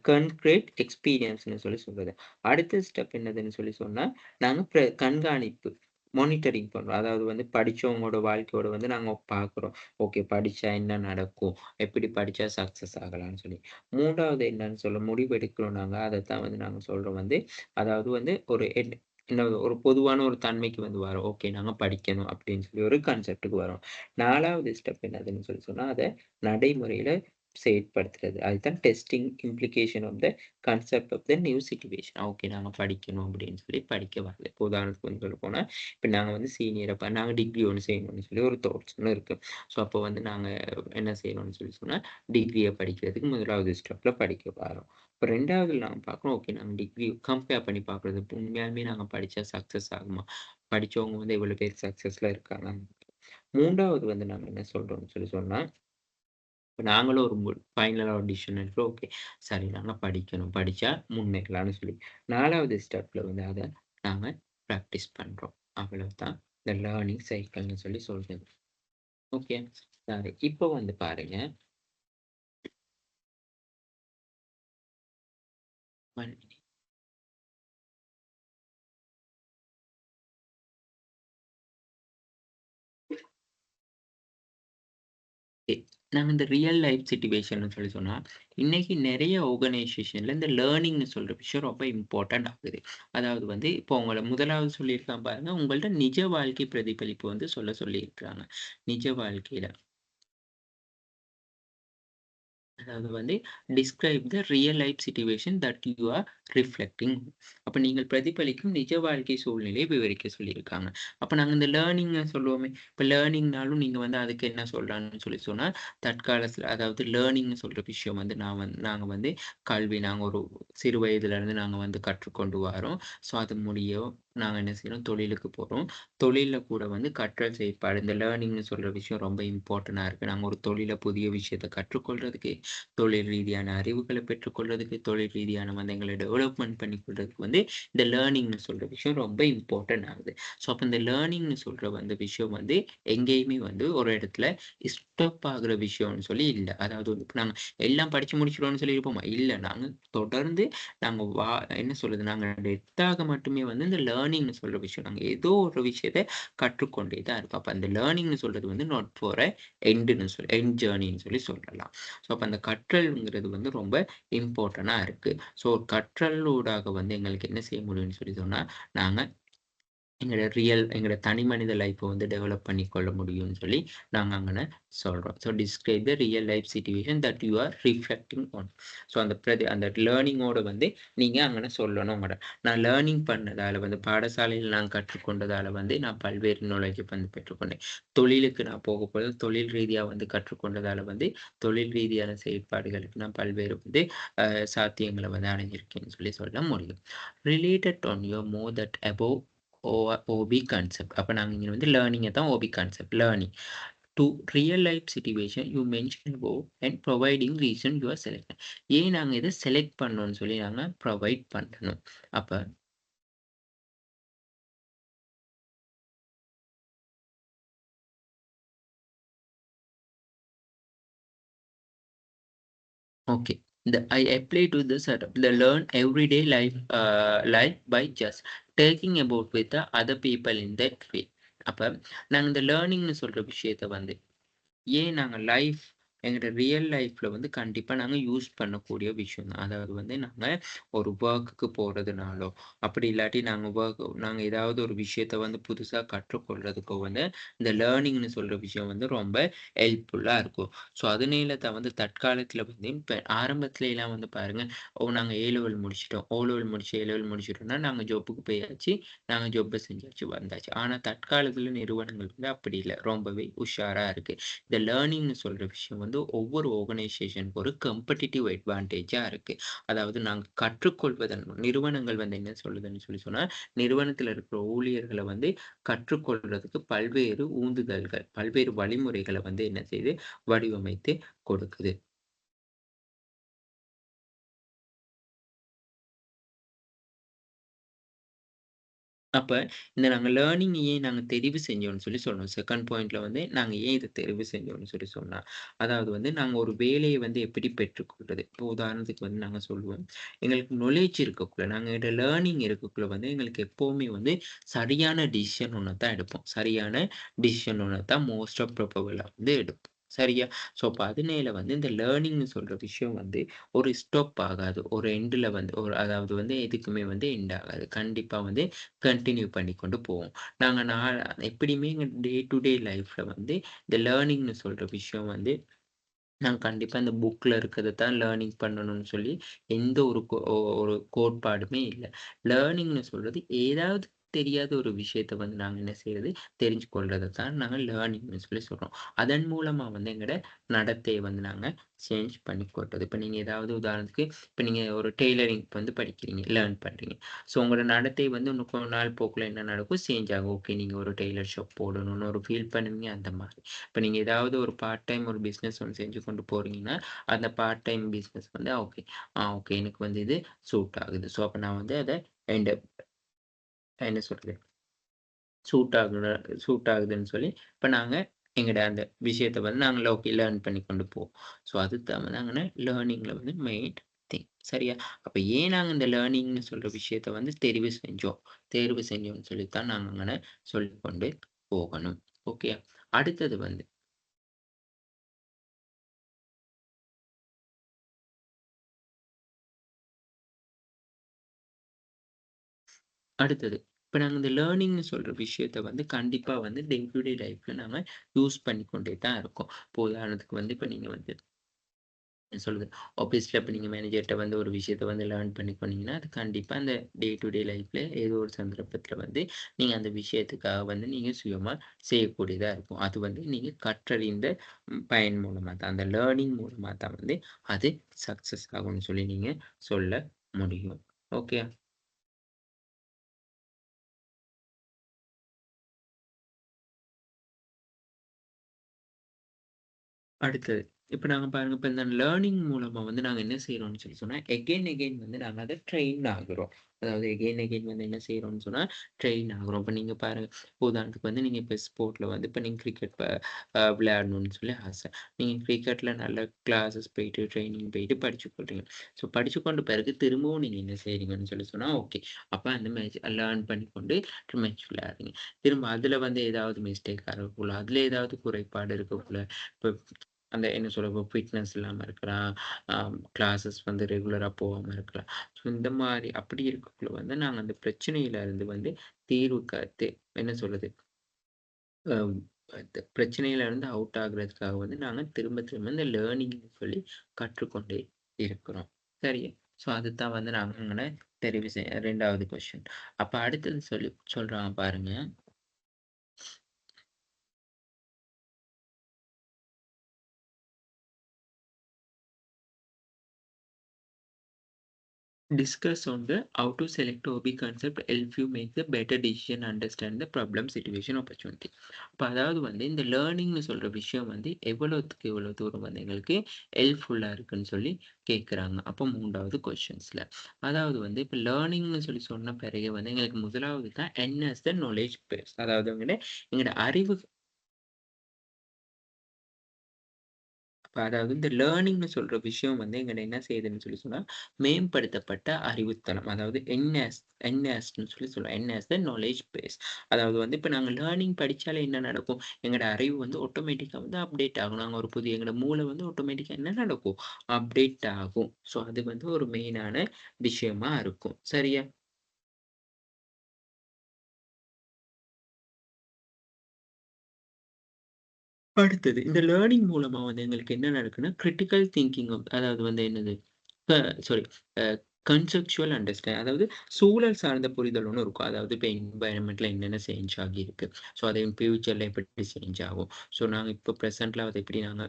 கன்கிரீட் எக்ஸ்பீரியன்ஸ்ன்னு சொல்லி சொல்றது. அடுத்த ஸ்டெப் என்னதுன்னு சொல்லி சொன்னா, நாங்க கண்காணிப்பு. மானிட்டரிங் பண்றோம். அதாவது வந்து படிச்சவங்களோட வாழ்க்கையோட வந்து நாங்க பார்க்குறோம். ஓகே படிச்சா என்ன நடக்கும்? எப்படி படிச்சா சக்சஸ் ஆகலாம்ன்னு சொல்லி. 3வது என்னன்னு சொல்ல முடிவெடுக்கிறோம் நாங்க. அதத்தான் வந்து நாங்க சொல்றோம் வந்து, அதாவது வந்து ஒரு என்னது ஒரு பொதுவான ஒரு தன்மைக்கு வந்து வரோம். ஓகே நாங்க படிக்கணும் அப்படின்னு சொல்லி ஒரு கான்செப்ட்க்கு வரோம். 4வது ஸ்டெப் என்னதுன்னு சொல்லி சொன்னா, அத நடைமுறையில செயற்படுத்துறது. அதுதான் testing implication of the concept of the new situation. Okay நாங்க படிக்கணும் அப்படின்னு சொல்லி படிக்க வரல. இப்போ உதாரணத்துக்கு வந்து சொல்லப்போனா, இப்ப நாங்க வந்து நாங்க டிகிரி ஒண்ணு செய்யணும்னு சொல்லி ஒரு தாட்ஸ் ஒண்ணு இருக்கு. ஸோ அப்போ வந்து நாங்க என்ன செய்யணும்னு சொல்லி சொன்னா, டிகிரிய படிக்கிறதுக்கு 1வது ஸ்டெப்ல படிக்க வரோம். இப்ப 2வது நாங்க பார்க்குறோம், ஓகே நாங்க டிகிரி கம்பேர் பண்ணி பார்க்குறது. உண்மையாலுமே நாங்க படிச்சா சக்சஸ் ஆகுமா? படிச்சவங்க வந்து எவ்வளோ பேர் சக்சஸ்ல இருக்காங்க? 3வது வந்து நாங்க என்ன சொல்றோம்னு சொல்லி சொன்னா, இப்ப நாங்களும் ஒரு ஃபைனலா ஒரு டிசிஷன் எடுக்கிறோம். ஓகே. சரி நாங்க படிக்கணும். படிச்சா முன்னேறலாம்னு சொல்லி. 4வது ஸ்டெப்ல வந்து அத நாங்க பிராக்டிஸ் பண்றோம். அவ்வளவுதான் இந்த லேர்னிங் சைக்கிள்ன்னு சொல்லி சொல்றது. ஓகே. சரி. இப்போ வந்து பாருங்க. ஒன் நாங்க இந்த ரியல் லைஃப் சிட்யூவேஷன்னு சொல்லி சொன்னா, இன்னைக்கு நெறைய ஆர்கனைசேஷன்ல இந்த லேர்னிங்ன்னு சொல்ற விஷயம் ரொம்ப இம்பார்ட்டன்ட் ஆகுது. அதாவது வந்து இப்போ உங்கள முதலாவது சொல்லியிருக்கான் பாருங்க, உங்கள்ட்ட நிஜ வாழ்க்கை பிரதிபலிப்பு வந்து சொல்ல சொல்லியிருக்கிறாங்க. நிஜ வாழ்க்கையில. அதாவது வந்து describe the real life situation that you are reflecting. அப்ப நீங்கள் பிரதிபலிக்கும் நிஜ வாழ்க்கை சூழ்நிலையை விவரிக்க சொல்லியிருக்காங்க. அப்ப நாங்க இந்த லேர்னிங்க சொல்லுவோமே, இப்ப லேர்னிங்னாலும் நீங்க வந்து அதுக்கு என்ன சொல்லலாம்னு சொல்லி சொன்னா, தற்காலத்துல அதாவது லேர்னிங்ன்னு சொல்ற விஷயம் வந்து நாங்க வந்து கல்வி நாங்க ஒரு சிறு வயதிலிருந்து நாங்க வந்து கற்றுக்கொண்டு வாரோம். ஸோ அது முடியும் நாங்க என்ன செய்றோம், தொழிலுக்கு போறோம். தொழில்ல கூட வந்து கற்றல் செயல்பாடு இந்த லேர்னிங்ன்னு சொல்ற விஷயம் ரொம்ப இம்பார்ட்டன்ட்டா இருக்கு. நாங்க ஒரு தொழில்ல புதிய விஷயத்த கற்றுக்கொள்றதுக்கு தொழில் ரீதியான அறிவுகள பெற்றுக்கொள்றதுக்கு, தொழில் ரீதியான வந்து எங்கள டெவலப்மென்ட் பண்ணிக்கொள்றதுக்கு வந்து இந்த லேர்னிங்ன்னு சொல்ற விஷயம் ரொம்ப இம்பார்ட்டன்ட் ஆகுது. ஸோ, அப்ப இந்த லேர்னிங்ன்னு சொல்ற வந்து விஷயம் வந்து எங்கேயுமே வந்து ஒரு இடத்துல ஸ்டாப் ஆகுற விஷயம்னு சொல்லி இல்ல. அதாவது வந்து இப்ப நாங்க எல்லாம் படிச்சு முடிச்சுருவோம்னு சொல்லி இருப்போமா? இல்ல. நாங்க தொடர்ந்து நாங்க என்ன சொல்றது? நாங்க டெப்த்தாக மட்டுமே வந்து இந்த லேர்னிங்ன்னு சொல்ற விஷயம். நாங்க ஏதோ ஒரு விஷயத்த கற்றுக்கொண்டே தான் இருக்கோம். அப்ப அந்த லேர்னிங்ன்னு சொல்றது வந்து நாட் ஃபார் எண்ட் ஜர்னின்னு சொல்லி சொல்லலாம். ஸோ, அப்ப அந்த கற்றல்ங்கிறது வந்து ரொம்ப இம்பார்ட்டன்ட்டா இருக்கு. ஸோ, கற்றல் ஊடாக வந்து எங்களுக்கு என்ன செய்ய முடியும்னு சொல்லி சொன்னா, நாங்க எங்களோட தனி மனித லைஃப்ப வந்து டெவலப் பண்ணிக்கொள்ள முடியும்னு சொல்லி நாங்க அங்கன சொல்றோம். So describe the real life situation that you are reflecting on. So அந்த லேர்னிங்கோட வந்து நீங்க அங்கன சொல்லணும் மேடம். நான் லேர்னிங் பண்ணதால வந்து பாடசாலையில நான் கற்றுக்கொண்டதால வந்து நான் பல்வேறு நாலேட்ஜ் வந்து பெற்றுக்கொண்டேன். தொழிலுக்கு நான் போகப்போது தொழில் ரீதியா வந்து கற்றுக்கொண்டதால வந்து தொழில் ரீதியான செயல்பாடுகளுக்கு நான் பல்வேறு வந்து சாத்தியங்கள வந்து அடைஞ்சிருக்கேன்னு சொல்லி சொல்ல முடியும். Related on your more that above OB concept. அப்ப நாங்க இங்க வந்து லேர்னிங்க தான் OB concept. Learning. To real life situation you mention above and providing reason you are select. ஏன் நாங்க இத செலக்ட் பண்ணோம்னு சொல்லி நாங்க புரொவைட் பண்ணணும். அப்ப okay. I apply to the setup. The learn everyday life by just taking about with the other people in that way. அப்ப நாங்க இந்த லேர்னிங்ன்னு சொல்ற விஷயத்த வந்து ஏன் நாங்க எங்களோட ரியல் லைஃப்ல வந்து கண்டிப்பா நாங்க யூஸ் பண்ணக்கூடிய விஷயம் தான். அதாவது வந்து நாங்க ஒரு வொர்க்குக்கு போறதுனாலோ, அப்படி இல்லாட்டி நாங்க ஏதாவது ஒரு விஷயத்த வந்து புதுசா கற்றுக்கொள்றதுக்கோ வந்து, இந்த லேர்னிங்ன்னு சொல்ற விஷயம் வந்து ரொம்ப ஹெல்ப்ஃபுல்லா இருக்கும். ஸோ, அதனால தான் வந்து தற்காலத்துல வந்து இப்ப ஆரம்பத்துலலாம் வந்து பாருங்க, நாங்க ஏ லெவல் முடிச்சுட்டோம். ஓ லெவல் முடிச்சு, ஏ லெவல் முடிச்சுட்டோம்னா, நாங்க ஜாப்புக்கு போயாச்சு. நாங்க ஜாப்ப செஞ்சாச்சு, வந்தாச்சு. ஆனா தற்காலத்துல நிறுவனங்கள் வந்து அப்படி இல்ல. ரொம்பவே உஷாரா இருக்கு. இந்த லேர்னிங்ன்னு சொல்ற விஷயம் வந்து ஒவ்வொரு ஆர்கனைசேஷனுக்கு ஒரு காம்படிட்டிவ் அட்வான்டேஜா இருக்கு. அதாவது நாங்க கற்றுக்கொள்வதன் நிறுவனங்கள் வந்து என்ன சொல்லுதுன்னு சொல்லி சொன்னா, நிறுவனத்தில இருக்கிற ஊழியர்கள வந்து கற்றுக்கொள்றதுக்கு பல்வேறு ஊந்துதல்கள், பல்வேறு வழிமுறைகள வந்து என்ன செய்யுது, வடிவமைத்து கொடுக்குது. அப்ப இந்த நாங்க லேர்னிங் ஏன் நாங்க தெரிவு செஞ்சோம்னு சொல்லி சொன்னோம். 2ண்ட் பாயிண்ட்ல வந்து நாங்க ஏன் இத தெரிவு செஞ்சோம்னு சொல்லி சொன்னா, அதாவது வந்து நாங்க ஒரு வேலைய வந்து எப்படி பெற்றுக்கொள்றது? இப்போ உதாரணத்துக்கு வந்து நாங்க சொல்லுவோம். எங்களுக்கு நாலேட்ஜ் இருக்கக்குள்ள, நாங்ககிட்ட லேர்னிங் இருக்கக்குள்ள வந்து எங்களுக்கு எப்பவுமே வந்து சரியான டிசிஷன் ஒண்ண தான் எடுப்போம். சரியான டிசிஷன் ஒண்ண தான் மோஸ்ட் ஆஃப் ப்ராபபிளா வந்து எடுப்போம். சரியா? ஸோ, அப்ப அதனால வந்து இந்த லேர்னிங்ன்னு சொல்ற விஷயம் வந்து ஒரு ஸ்டாப் ஆகாது. ஒரு எண்டுல வந்து அதாவது வந்து எதுக்குமே வந்து எண்ட் ஆகாது. கண்டிப்பா வந்து கன்டின்யூ பண்ணிக்கொண்டு போவோம். நாங்க எப்படியுமே எங்க டே டு டே லைஃப்ல வந்து இந்த லேர்னிங்ன்னு சொல்ற விஷயம் வந்து நாங்க கண்டிப்பா இந்த புக்ல இருக்கிறத தான் லேர்னிங் பண்ணணும்னு சொல்லி எந்த ஒரு கோட்பாடுமே இல்ல. லேர்னிங்ன்னு சொல்றது ஏதாவது தெரியாத ஒரு விஷயத்த வந்து நாங்க என்ன செய்றது, தெரிஞ்சு கொள்றத தான் நாங்க லேர்னிங்ன்னு சொல்லி சொல்றோம். அதன் மூலமா வந்து எங்களோட நடத்தைய வந்து நாங்க சேஞ்ச் பண்ணி கொள்றது. இப்ப நீங்க ஏதாவது உதாரணத்துக்கு இப்ப நீங்க ஒரு டெய்லரிங் வந்து படிக்கிறீங்க, லேர்ன் பண்றீங்க. ஸோ உங்களோட நடத்தை வந்து இன்னும் கொஞ்ச நாள் போக்குல என்ன நடக்கும், சேஞ்ச் ஆகும். ஓகே நீங்க ஒரு டெய்லர் ஷாப் போடணும்னு ஒரு ஃபீல் பண்ணுவீங்க அந்த மாரி. இப்ப நீங்க ஏதாவது ஒரு பார்ட் டைம் ஒரு பிசினஸ் ஒண்ணு செஞ்சு கொண்டு போறீங்கன்னா, அந்த பார்ட் டைம் பிசினஸ் வந்து ஓகே. ஓகே எனக்கு வந்து இது சூட் ஆகுது. ஸோ அப்ப நான் வந்து அத எண்ட் என்ன சொல்றது? சூட் ஆகுற சூட் ஆகுதுன்னு சொல்லி, இப்ப நாங்க எங்கட அந்த விஷயத்த வந்து நாங்க ஓகே லேர்ன் பண்ணி கொண்டு போவோம். ஸோ அதுதான் வந்து நாங்க லேர்னிங்ல வந்து மெயின் திங். சரியா? அப்ப ஏன் நாங்க இந்த லேர்னிங்ன்னு சொல்ற விஷயத்த வந்து தேர்வு செஞ்சோம்னு சொல்லி தான் நாங்க அங்கன சொல்லிக்கொண்டு போகணும். ஓகேயா? அடுத்தது வந்து அடுத்தது, இப்ப நாங்க இந்த லேர்னிங்ன்னு சொல்ற விஷயத்த வந்து கண்டிப்பா வந்து டே டு டே லைஃப்ல நாங்க யூஸ் பண்ணிக்கொண்டே தான் இருக்கோம். இப்போ உதாரணத்துக்கு வந்து இப்ப நீங்க வந்து என்ன சொல்லுது, ஆஃபீஸ்ல இப்ப நீங்க மேனேஜர்ட்ட வந்து ஒரு விஷயத்த வந்து லேர்ன் பண்ணி போனீங்கன்னா, அது கண்டிப்பா அந்த டே டு டே லைஃப்ல ஏதோ ஒரு சந்தர்ப்பத்துல வந்து நீங்க அந்த விஷயத்துக்காக வந்து நீங்க சுயமா செய்யக்கூடியதா இருக்கும். அது வந்து நீங்க கற்றறிந்த பயன் மூலமா தான். அந்த லேர்னிங் மூலமா தான் வந்து அது சக்சஸ் ஆகும்னு சொல்லி நீங்க சொல்ல முடியும். ஓகே. அடுத்தது. இப்ப நாங்க பாருங்க, இப்ப இந்த லேர்னிங் மூலமா வந்து நாங்க என்ன செய்றோம்னு சொல்லி சொன்னா, எகைன் எகைன் வந்து நாங்க அத ட்ரெயின் ஆகுறோம். அதாவது எகைன் எகைன் வந்து என்ன செய்றோம்னு சொன்னா, ட்ரெயின் ஆகுறோம். இப்ப நீங்க பாருங்க, உதாரணத்துக்கு வந்து நீங்க இப்ப ஸ்போர்ட்ல வந்து இப்ப நீங்க கிரிக்கெட் விளையாடணும்னு சொல்லி ஆசை. நீங்க கிரிக்கெட்ல நல்ல கிளாஸஸ் போயிட்டு, ட்ரெய்னிங் போயிட்டு படிச்சு கொள்றீங்க. ஸோ படிச்சு கொண்ட பிறகு திரும்பவும் நீங்க என்ன செய்றீங்கன்னு சொல்லி சொன்னா, ஓகே. அப்ப அந்த மேட்ச் லேர்ன் பண்ணிக்கொண்டு மேட்ச் விளையாடுறீங்க. திரும்ப அதுல வந்து ஏதாவது மிஸ்டேக் இருக்கக்குள்ள, அதுல ஏதாவது குறைபாடு இருக்கக்குள்ள, இப்ப அந்த என்ன சொல்ல இப்போ ஃபிட்னஸ் இல்லாம இருக்கலாம். கிளாஸஸ் வந்து ரெகுலரா போகாம இருக்கலாம். ஸோ இந்த மாரி அப்படி இருக்கக்குள்ள வந்து நாங்க அந்த பிரச்சனையில இருந்து வந்து தீர்வு என்ன சொல்றது? அம் பிரச்சனையில இருந்து அவுட் ஆகுறதுக்காக வந்து நாங்க திரும்ப திரும்ப இந்த லேர்னிங்ன்னு சொல்லி கற்றுக்கொண்டே இருக்கிறோம். சரி. ஸோ அதுதான் வந்து நாங்க அங்கன தெரிவு செய் 2வது கொஸ்டின். அப்ப அடுத்தது சொல்றாங்க பாருங்க. Discuss on the how to select OB concept help you make the better decision, understand the problem, situation, opportunity. அப்ப அதாவது வந்து இந்த லேர்னிங்ன்னு சொல்ற விஷயம் வந்து எவ்வளவுக்கு எவ்வளவு தூரம் வந்து எங்களுக்கு ஹெல்ப்ஃபுல்லா இருக்குன்னு சொல்லி கேட்குறாங்க. அப்போ 3வது கொஸ்டின்ஸ்ல. அதாவது வந்து இப்ப லேர்னிங்ன்னு சொல்லி சொன்ன பிறகு வந்து எங்களுக்கு முதலாவது தான் என்ஹான்ஸ் த நாலெட்ஜ் பேஸ். அதாவது வந்து எங்களோட அறிவு அதாவது இந்த லேர்னிங்ன்னு சொல்ற விஷயம் வந்து எங்கள என்ன செய்யுதுன்னு சொல்லி சொன்னா, மேம்படுத்தப்பட்ட அறிவுத்தளம். அதாவது என்ஹான்ஸ்ட்ன்னு சொல்லி சொல்லுவோம். Enhance the knowledge base. அதாவது வந்து இப்ப நாங்க லேர்னிங் படிச்சாலே என்ன நடக்கும்? எங்களோட அறிவு வந்து ஆட்டோமேட்டிக்கா வந்து அப்டேட் ஆகும். நாங்க ஒரு புதிய எங்களோட மூளை வந்து ஆட்டோமேட்டிக்கா என்ன நடக்கும்? அப்டேட் ஆகும். ஸோ அது வந்து ஒரு மெயினான விஷயமா இருக்கும். சரியா? அடுத்தது இந்த லேர்னிங் மூலமா வந்து எங்களுக்கு என்ன நடக்குன்னா, கிரிட்டிக்கல் திங்கிங் அதாவது வந்து என்னது? அ சாரி அ கன்செப்சுவல் அதாவது சூழல் சார்ந்த புரிதல் ஒண்ணு இருக்கும். அதாவது இப்ப என்வைரன்மென்ட்ல என்னென்ன சேஞ்ச் ஆகியிருக்கு. ஸோ அது ஃபியூச்சர்ல எப்படி சேஞ்ச் ஆகும். ஸோ நாங்க இப்போ பிரசன்ட்ல அத எப்படி நாங்க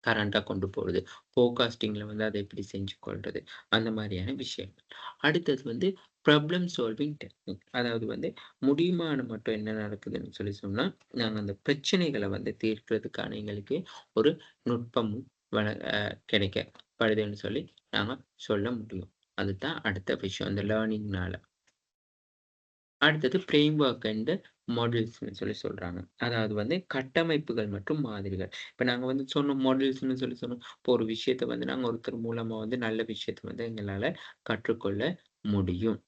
கரண்ட்டா கொண்டு போறது. ஃபோர்காஸ்டிங்ல வந்து அத எப்படி செஞ்சு கொள்றது. அந்த மாரியான விஷயங்கள். அடுத்தது வந்து ப்ராப்ளம் சால்விங் டெக்னிக். அதாவது வந்து முடியுமான மட்டும் என்ன நடக்குதுன்னு சொல்லி சொன்னா, நாங்க அந்த பிரச்சனைகள வந்து தீர்க்கிறதுக்கான எங்களுக்கு ஒரு நுட்பமும் வழ அ கிடைக்கப்படுதுன்னு சொல்லி நாங்க சொல்ல முடியும். அதுதான் அடுத்த விஷயம். இந்த லேர்னிங்னால. அடுத்தது ஃப்ரேம்வொர்க் அண்ட் மாடல்ஸ்ன்னு சொல்லி சொல்றாங்க. அதாவது வந்து கட்டமைப்புகள் மற்றும் மாதிரிகள். இப்ப நாங்க வந்து சொன்னோம் மாடல்ஸ்ன்னு சொல்லி சொன்னோம். இப்போ ஒரு விஷயத்த வந்து நாங்க ஒருத்தர் மூலமா வந்து நல்ல விஷயத்த வந்து எங்களால கற்றுக்கொள்ள முடியும்.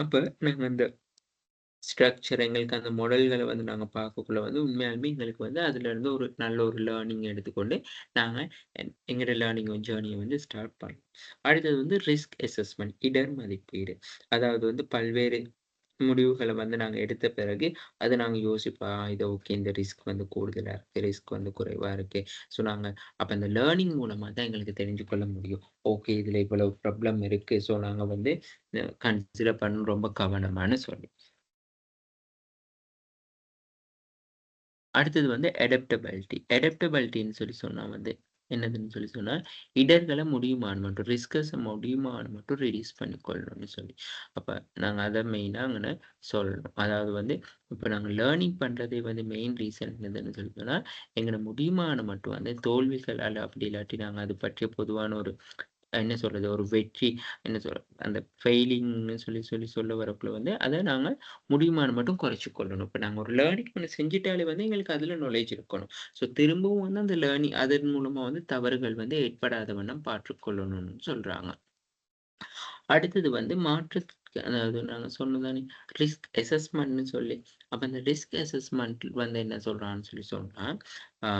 அப்ப நாங்க அந்த ஸ்ட்ரக்சர் எங்களுக்கு அந்த மாடல்கள வந்து நாங்க பார்க்கக்குள்ள வந்து உண்மையாலுமே எங்களுக்கு வந்து அதுலருந்து ஒரு நல்ல ஒரு லேர்னிங் எடுத்துக்கொண்டு, நாங்க எங்களோட லேர்னிங் ஜேர்னிய வந்து ஸ்டார்ட் பண்ணோம். அடுத்தது வந்து ரிஸ்க் அசஸ்மென்ட் இடர் மதிப்பீடு. அதாவது வந்து பல்வேறு முடிவுகள வந்து நாங்க எடுத்த பிறகு, அத நாங்க யோசிப்போம். இது ஓகே. இந்த ரிஸ்க் வந்து கூடுதலா இருக்கு. ரிஸ்க் வந்து குறைவா இருக்கு. ஸோ நாங்க அப்ப அந்த லேர்னிங் மூலமா தான் எங்களுக்கு தெரிஞ்சு கொள்ள முடியும். ஓகே. இதுல இவ்வளவு ப்ராப்ளம் இருக்கு. ஸோ நாங்க வந்து கன்சிடர் பண்ணணும் ரொம்ப கவனமான்னு சொல்லி. அடுத்தது வந்து அடாப்டபிலிட்டி. அடாப்டபிலிட்டின்னு சொல்லி சொன்னா வந்து என்னதுன்னு சொல்லி சொன்னா, இடர்கள முடியுமான்னு மட்டும் முடியுமான்னு மட்டும் ரெடியூஸ் பண்ணிக்கொள்ளணும்னு சொல்லி. அப்ப நாங்க அத மெயினா அங்கன சொல்லணும். அதாவது வந்து இப்ப நாங்க லேர்னிங் பண்றதே வந்து மெயின் ரீசன் என்னதுன்னு சொல்லி சொன்னா, எங்கன முடியுமான மட்டும் அந்த தோல்விகளால அப்படி இல்லாட்டி நாங்க அது பற்றிய பொதுவான ஒரு என்ன சொல்றது? ஒரு வெற்றி என்ன அந்த ஃபெயிலிங்ன்னு சொல்லி சொல்லி சொல்ல வரக்குள்ள வந்து, அத நாங்க முடியுமான்னு மட்டும் குறைச்சுக் கொள்ளணும். இப்ப நாங்க ஒரு லேர்னிங் ஒண்ணு செஞ்சுட்டாலே வந்து எங்களுக்கு அதுல நாலேட்ஜ் இருக்கணும். ஸோ திரும்பவும் வந்து அந்த அதன் மூலமா வந்து தவறுகள் வந்து ஏற்படாத வண்ணம் பார்த்துக் கொள்ளணும்னு சொல்றாங்க. அடுத்தது வந்து அதாவது நாங்க சொன்னது தானே ரிஸ்க் அசஸ்மென்ட்ன்னு சொல்லி. அப்ப அந்த ரிஸ்க் அசஸ்மென்ட் வந்து என்ன சொல்றான்னு சொல்லி சொன்னா, ஆ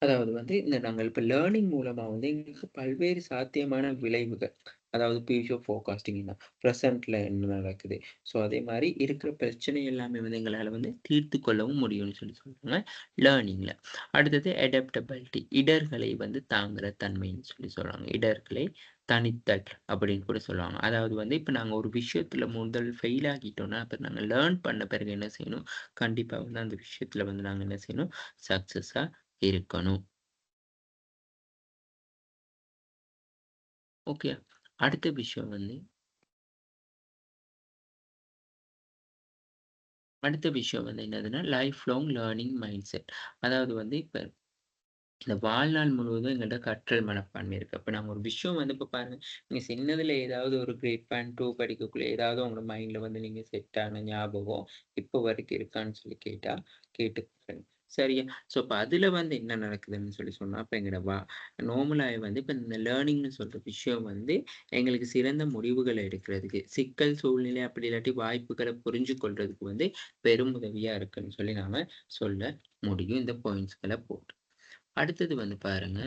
அதாவது வந்து இந்த நாங்கள் இப்ப லேர்னிங் மூலமா வந்து எங்களுக்கு பல்வேறு சாத்தியமான விளைவுகள், அதாவது ஃபியூச்சர் ஃபோர்காஸ்டிங்னா பிரசன்ட்ல என்ன நடக்குது? ஸோ அதே மாரி இருக்கிற பிரச்சனை எல்லாமே வந்து எங்களால வந்து தீர்த்து கொள்ளவும் முடியும்னு சொல்லி சொல்றாங்க லேர்னிங்ல. அடுத்தது அடாப்டபிலிட்டி இடர்களை வந்து தாங்குற தன்மைன்னு சொல்லி சொல்றாங்க. இடர்களை தணித்தல் அப்படின்னு கூட சொல்லுவாங்க. அதாவது வந்து இப்ப நாங்க ஒரு விஷயத்துல முதல் ஃபெயில் ஆகிட்டோம்னா, அப்ப நாங்க லேர்ன் பண்ண பிறகு என்ன செய்யணும்? கண்டிப்பா வந்து அந்த விஷயத்துல வந்து நாங்க என்ன செய்யணும்? சக்சஸா இருக்கணும். ஓகே. அடுத்த விஷயம் வந்து என்னதுன்னா, life long learning mind set. அதாவது வந்து இப்ப இந்த வாழ்நாள் முழுவதும் எங்கள்ட்ட கற்றல் மனப்பான்மை இருக்கு. அப்ப நாங்க ஒரு விஷயம் வந்து இப்ப பாருங்க, நீங்க சின்னதுல ஏதாவது ஒரு கிரேட் 1, 2 படிக்கக்குள்ள ஏதாவது உங்க மைண்ட்ல வந்து நீங்க செட் ஆன ஞாபகம், இப்போ வரைக்கும் இருக்கான்னு சொல்லி கேட்டா, கேட்டு பாருங்க. சரியா? ஸோ அப்ப அதுல வந்து என்ன நடக்குதுன்னு சொல்லி சொன்னா, அப்ப எங்கட நார்மலாவே வந்து இப்ப இந்த லேர்னிங்ன்னு சொல்ற விஷயம் வந்து எங்களுக்கு சிறந்த முடிவுகள எடுக்கிறதுக்கு, சிக்கல் சூழ்நிலை அப்படி இல்லாட்டி வாய்ப்புகள புரிஞ்சு கொள்றதுக்கு வந்து பெரும் உதவியா இருக்குன்னு சொல்லி நாம சொல்ல முடியும். இந்த பாயிண்ட்ஸ்கள போட்டு. அடுத்தது வந்து பாருங்க,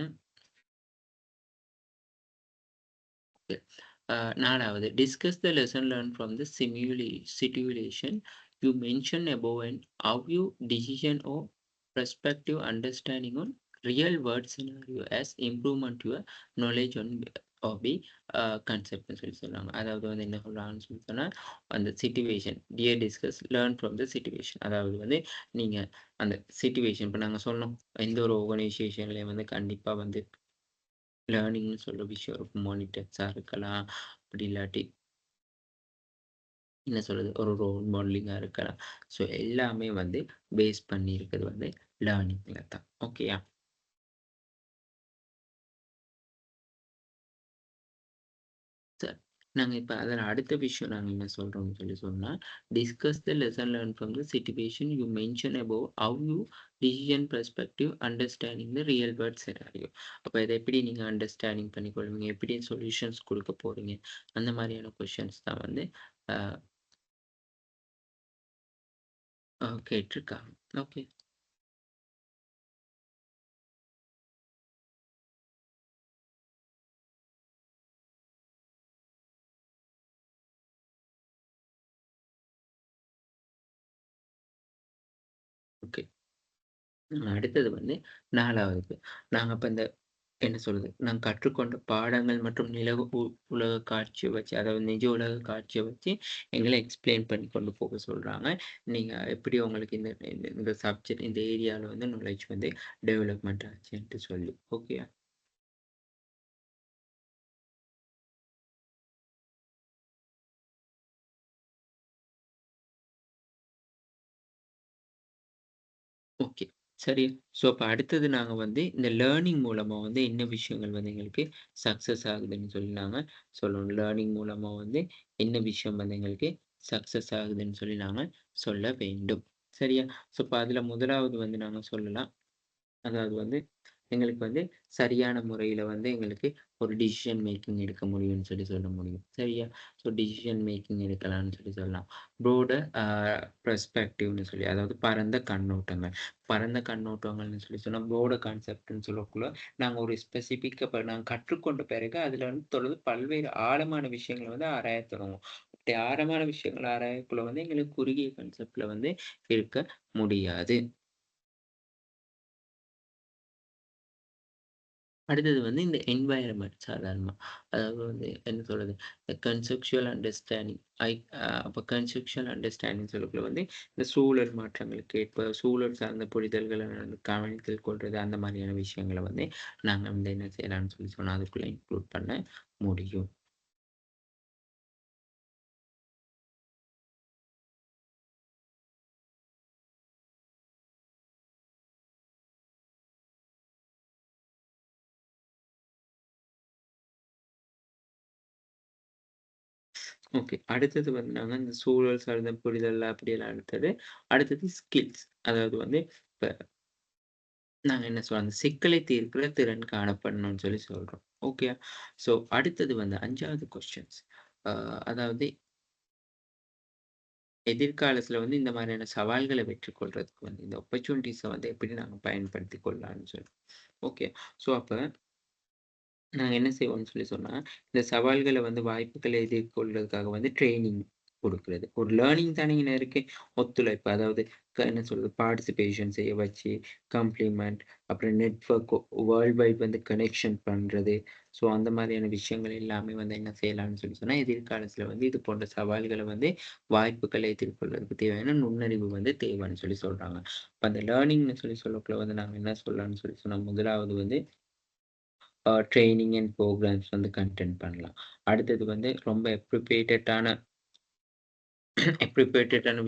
4வது discuss the lesson learn from the situation you mention above and how you decision of perspective understanding on real world scenario as improvement your knowledge on hobby கான்செப்ட்னு சொல்லி சொல்றாங்க. அதாவது வந்து என்ன சொல்றாங்கன்னு சொல்லி சொன்னா, அந்த situation discuss learn from the situation. அதாவது வந்து நீங்க அந்த சிட்யூவேஷன் இப்ப நாங்க சொன்னோம். எந்த ஒரு ஆர்கனைசேஷன்லயும் வந்து கண்டிப்பா வந்து லேர்னிங்ன்னு சொல்ற விஷயம் இருக்கும். மானிட்டர்ஸா இருக்கலாம். அப்படி இல்லாட்டி என்ன சொல்றது? ஒரு ரோல் மாடலிங்கா இருக்கலாம். ஸோ எல்லாமே வந்து பேஸ் பண்ணி இருக்கிறது வந்து லேர்னிங்ல தான். ஓகேயா? சரி. நாங்க இப்ப அதில அடுத்த விஷயம் நாங்க என்ன சொல்றோம்னு சொல்லி சொன்னா, discuss the lesson learn from the situation you mention above have you decision perspective understanding the real world scenario. அப்ப இத எப்படி நீங்க அண்டர்ஸ்டாண்டிங் பண்ணிக்கொள்வீங்க? எப்படி சொல்யூஷன்ஸ் குடுக்க போறீங்க? அந்த மாரியான கொஸ்டின்ஸ் தான் வந்து அ கேட்டிருக்காங்க. Okay, okay. அடுத்தது வந்து 4வது. நாங்க இப்ப இந்த என்ன சொல்றது? நாங்க கற்றுக்கொண்ட பாடங்கள் மற்றும் நிலவு உலக காட்சிய வச்சு, அதாவது நிஜ உலக காட்சிய வச்சு எங்கள எக்ஸ்பிளைன் பண்ணி கொண்டு போக சொல்றாங்க. நீங்க எப்படி உங்களுக்கு இந்த இந்த இந்த சப்ஜெக்ட் இந்த ஏரியால வந்து நாலேட்ஜ் வந்து டெவலப்மெண்ட் ஆச்சுன்ட்டு சொல்லி. ஓகேயா? ஓகே. சரி. ஸோ, அப்ப அடுத்தது நாங்க வந்து இந்த லேர்னிங் மூலமா வந்து என்ன விஷயங்கள் வந்து எங்களுக்கு சக்சஸ் ஆகுதுன்னு சொல்லி நாங்க சொல்லணும். லேர்னிங் மூலமா வந்து என்ன விஷயம் வந்து எங்களுக்கு சக்சஸ் ஆகுதுன்னு சொல்லி நாங்க சொல்ல வேண்டும். சரியா? ஸோ, இப்ப அதுல முதலாவது வந்து நாங்க சொல்லலாம். அதாவது வந்து, எங்களுக்கு வந்து சரியான முறையில வந்து எங்களுக்கு ஒரு டிசிஷன் மேக்கிங் எடுக்க முடியும்னு சொல்லி சொல்ல முடியும். சரியா? ஸோ டிசிஷன் மேக்கிங் எடுக்கலாம்னு சொல்லி சொல்லலாம். ப்ரோட பெர்ஸ்பெக்டிவ்னு சொல்லி அதாவது பரந்த கண்ணோட்டங்கள். பரந்த கண்ணோட்டங்கள்னு சொல்லி சொன்னா, ப்ரோட கான்செப்ட்ன்னு சொல்லக்குள்ள, நாங்க ஒரு ஸ்பெசிஃபிக்கா இப்ப நாங்க கற்றுக்கொண்ட பிறகு அதுல வந்து தொடர்ந்து பல்வேறு ஆழமான விஷயங்கள வந்து ஆராயத் தொடங்குவோம். அப்படி ஆழமான விஷயங்கள ஆராயக்குள்ள வந்து எங்களுக்கு குறுகிய கான்செப்ட்ல வந்து இருக்க முடியாது. அடுத்தது வந்து இந்த என்வைரன்மென்ட் சாதாரணமா. அதாவது வந்து என்ன சொல்றது? Conceptual understanding. அப்ப கன்செப்சுவல் அண்டர்ஸ்டாண்டிங் சொல்லக்குள்ள வந்து, இந்த சூழல் மாற்றங்களுக்கு ஏற்ப சூழல் சார்ந்த புரிதல்கள கவனத்தில் கொள்றது, அந்த மாரியான விஷயங்கள வந்து நாங்க வந்து என்ன செய்யலாம்னு சொல்லி சொன்னா, அதுக்குள்ள இன்க்ளூட் பண்ண முடியும். ஓகே. அடுத்தது வந்து நாங்க இந்த சூழல் சார்ந்த புரிதல் அப்படியெல்லாம் அடுத்தது. அடுத்தது ஸ்கில்ஸ். அதாவது வந்து இப்ப நாங்க என்ன சொல்றோம், அந்த சிக்கலை தீர்க்கிற திறன் காணப்படணும்னு சொல்லி சொல்றோம். ஓகேயா? ஸோ அடுத்தது வந்து 5வது கொஸ்டின்ஸ். அ அதாவது எதிர்காலத்துல வந்து இந்த மாதிரியான சவால்களை வெற்றி கொள்றதுக்கு வந்து இந்த ஆப்பர்ச்சுனிட்டிஸை வந்து எப்படி நாங்க பயன்படுத்தி கொள்ளலாம்னு சொல்லி. ஓகே. ஸோ அப்ப நாங்க என்ன செய்வோம்னு சொல்லி சொன்னா, இந்த சவால்கள வந்து வாய்ப்புகள எதிர்கொள்றதுக்காக வந்து ட்ரெய்னிங் குடுக்குறது. ஒரு லேர்னிங் தானேங்க இருக்கு. ஒத்துழைப்பு அதாவது என்ன சொல்றது பார்ட்டிசிபேஷன் செய்ய வச்சு, காம்ப்ளிமெண்ட் அப்புறம் நெட்வொர்க் வேர்ல்ட் வைட் வந்து கனெக்ஷன் பண்றது. ஸோ அந்த மாதிரியான விஷயங்கள் எல்லாமே வந்து என்ன செய்யலாம்னு சொல்லி சொன்னா, எதிர்காலத்துல வந்து இது போன்ற சவால்கள வந்து வாய்ப்புகள எதிர்கொள்றதுக்கு தேவையான நுண்ணறிவு வந்து தேவைன்னு சொல்லி சொல்றாங்க. அப்ப அந்த லேர்னிங்ன்னு சொல்லி சொல்லக்குள்ள வந்து நாங்க என்ன சொல்லலாம்னு சொல்லி சொன்னா, முதலாவது வந்து ட்ரெய்னிங் அண்ட் ப்ரோகிராம்ஸ் வந்து கன்டென்ட் பண்ணலாம். அடுத்தது வந்து ரொம்ப அப்ரிபியேட்டடான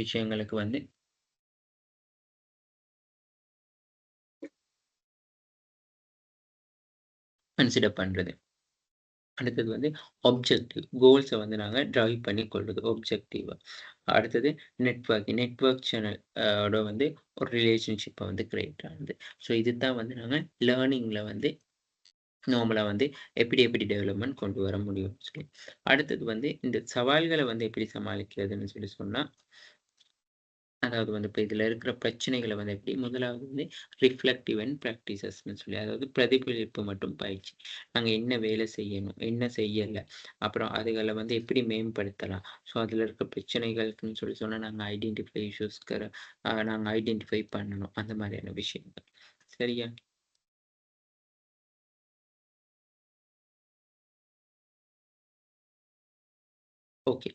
விஷயங்களுக்கு வந்து கன்சிடர் பண்றது. அடுத்தது வந்து ஆப்ஜெக்டிவ் கோல்ஸ வந்து நாங்க டிரைவ் பண்ணி கொள்றது ஆப்ஜெக்டிவா. அடுத்தது நெட்வொர்க் சேனல் ஓட வந்து ஒரு ரிலேஷன்ஷிப்ப வந்து கிரியேட் ஆனது. ஸோ இதுதான் வந்து நாங்க லேர்னிங்ல வந்து நார்மலா வந்து எப்படி டெவலப்மென்ட் கொண்டு வர முடியும்னு சொல்லி. அடுத்தது வந்து இந்த சவால்கள வந்து எப்படி சமாளிக்கிறதுன்னு சொல்லி சொன்னா அதாவது வந்து இப்ப இதுல இருக்கிற பிரச்சனைகள வந்து எப்படி முதலாவது வந்து ரிஃப்ளெக்டிவ் அண்ட் பிராக்டிசஸ்ன்னு சொல்லி அதாவது பிரதிபலிப்பு மற்றும் பயிற்சி. நாங்க என்ன வேலை செய்யணும்? என்ன செய்யல? அப்புறம் அதுகள வந்து எப்படி மேம்படுத்தலாம்? ஸோ அதுல இருக்க பிரச்சனைகளுக்குன்னு சொல்லி சொன்னா நாங்க ஐடென்டிஃபை இஷ்யூஸ்க்கு நாங்க ஐடென்டிஃபை பண்ணணும். அந்த மாதிரியான விஷயங்கள். சரியா? ஓகே.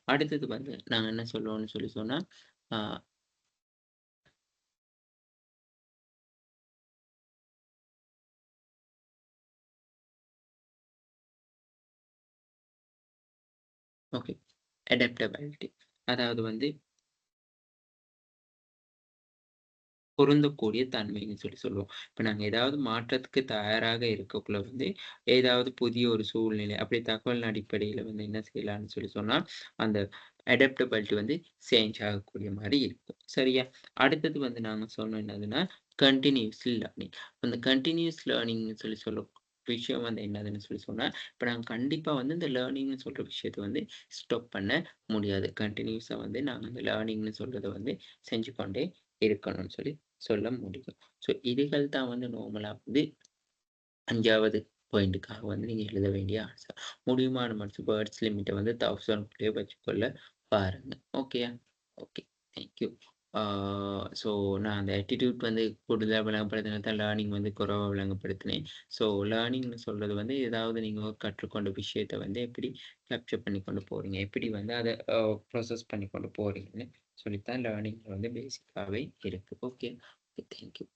அடுத்தது வந்து நாங்க என்ன சொல்லுவோம்னு சொல்லி சொன்னா, ஆ ஓகே. அடாப்டபிலிட்டி. அதாவது வந்து பொருந்தக்கூடிய தன்மைன்னு சொல்லி சொல்லுவோம். இப்ப நாங்க ஏதாவது மாற்றத்துக்கு தயாராக இருக்கக்குள்ள வந்து, ஏதாவது புதிய ஒரு சூழ்நிலை, அப்படி தகவலின் அடிப்படையில வந்து என்ன செய்யலாம்னு சொல்லி சொன்னா, அந்த அடாப்டபிலிட்டி வந்து சேஞ்ச் ஆகக்கூடிய மாரி இருக்கும். சரியா? அடுத்தது வந்து நாங்க சொன்னோம் என்னதுன்னா, கன்டினியூஸ் லேர்னிங். அந்த கன்டினியூஸ் லேர்னிங்ன்னு சொல்லி விஷயம் வந்து என்னதுன்னு சொல்லி சொன்னா, இப்ப நாங்க கண்டிப்பா வந்து இந்த லேர்னிங்ன்னு சொல்ற விஷயத்த வந்து ஸ்டாப் பண்ண முடியாது. கன்டினியூஸா வந்து நாங்க அந்த லேர்னிங்ன்னு சொல்றத வந்து செஞ்சு கொண்டே இருக்கணும்னு சொல்லி சொல்ல முடியும். ஸோ இதுகள் தான் வந்து நார்மலா வந்து 5வது பாயிண்ட்டுக்காக வந்து நீங்க எழுத வேண்டிய ஆன்சர். முடியுமான மட்டும் வேர்ட்ஸ் லிமிட்ட வந்து 1000 க்குள்ளேயே வச்சுக்கொள்ள பாருங்க. ஓகேயா? Okay. Thank you. Ah so நான் அந்த ஆட்டிட்யூட் வந்து கூடுதலா விளங்கப்படுத்தினது தான் லேர்னிங் வந்து குறைவா விளங்கப்படுத்தினேன். ஸோ லேர்னிங்ன்னு சொல்றது வந்து ஏதாவது நீங்க கற்றுக்கொண்ட விஷயத்த வந்து எப்படி கேப்சர் பண்ணி கொண்டு போறீங்க? எப்படி வந்து அத ப்ராசஸ் பண்ணி கொண்டு போறீங்கன்னு சொல்லி தான் லேர்னிங்ல வந்து பேசிக்காவே இருக்கு. ஓகே. Thank you.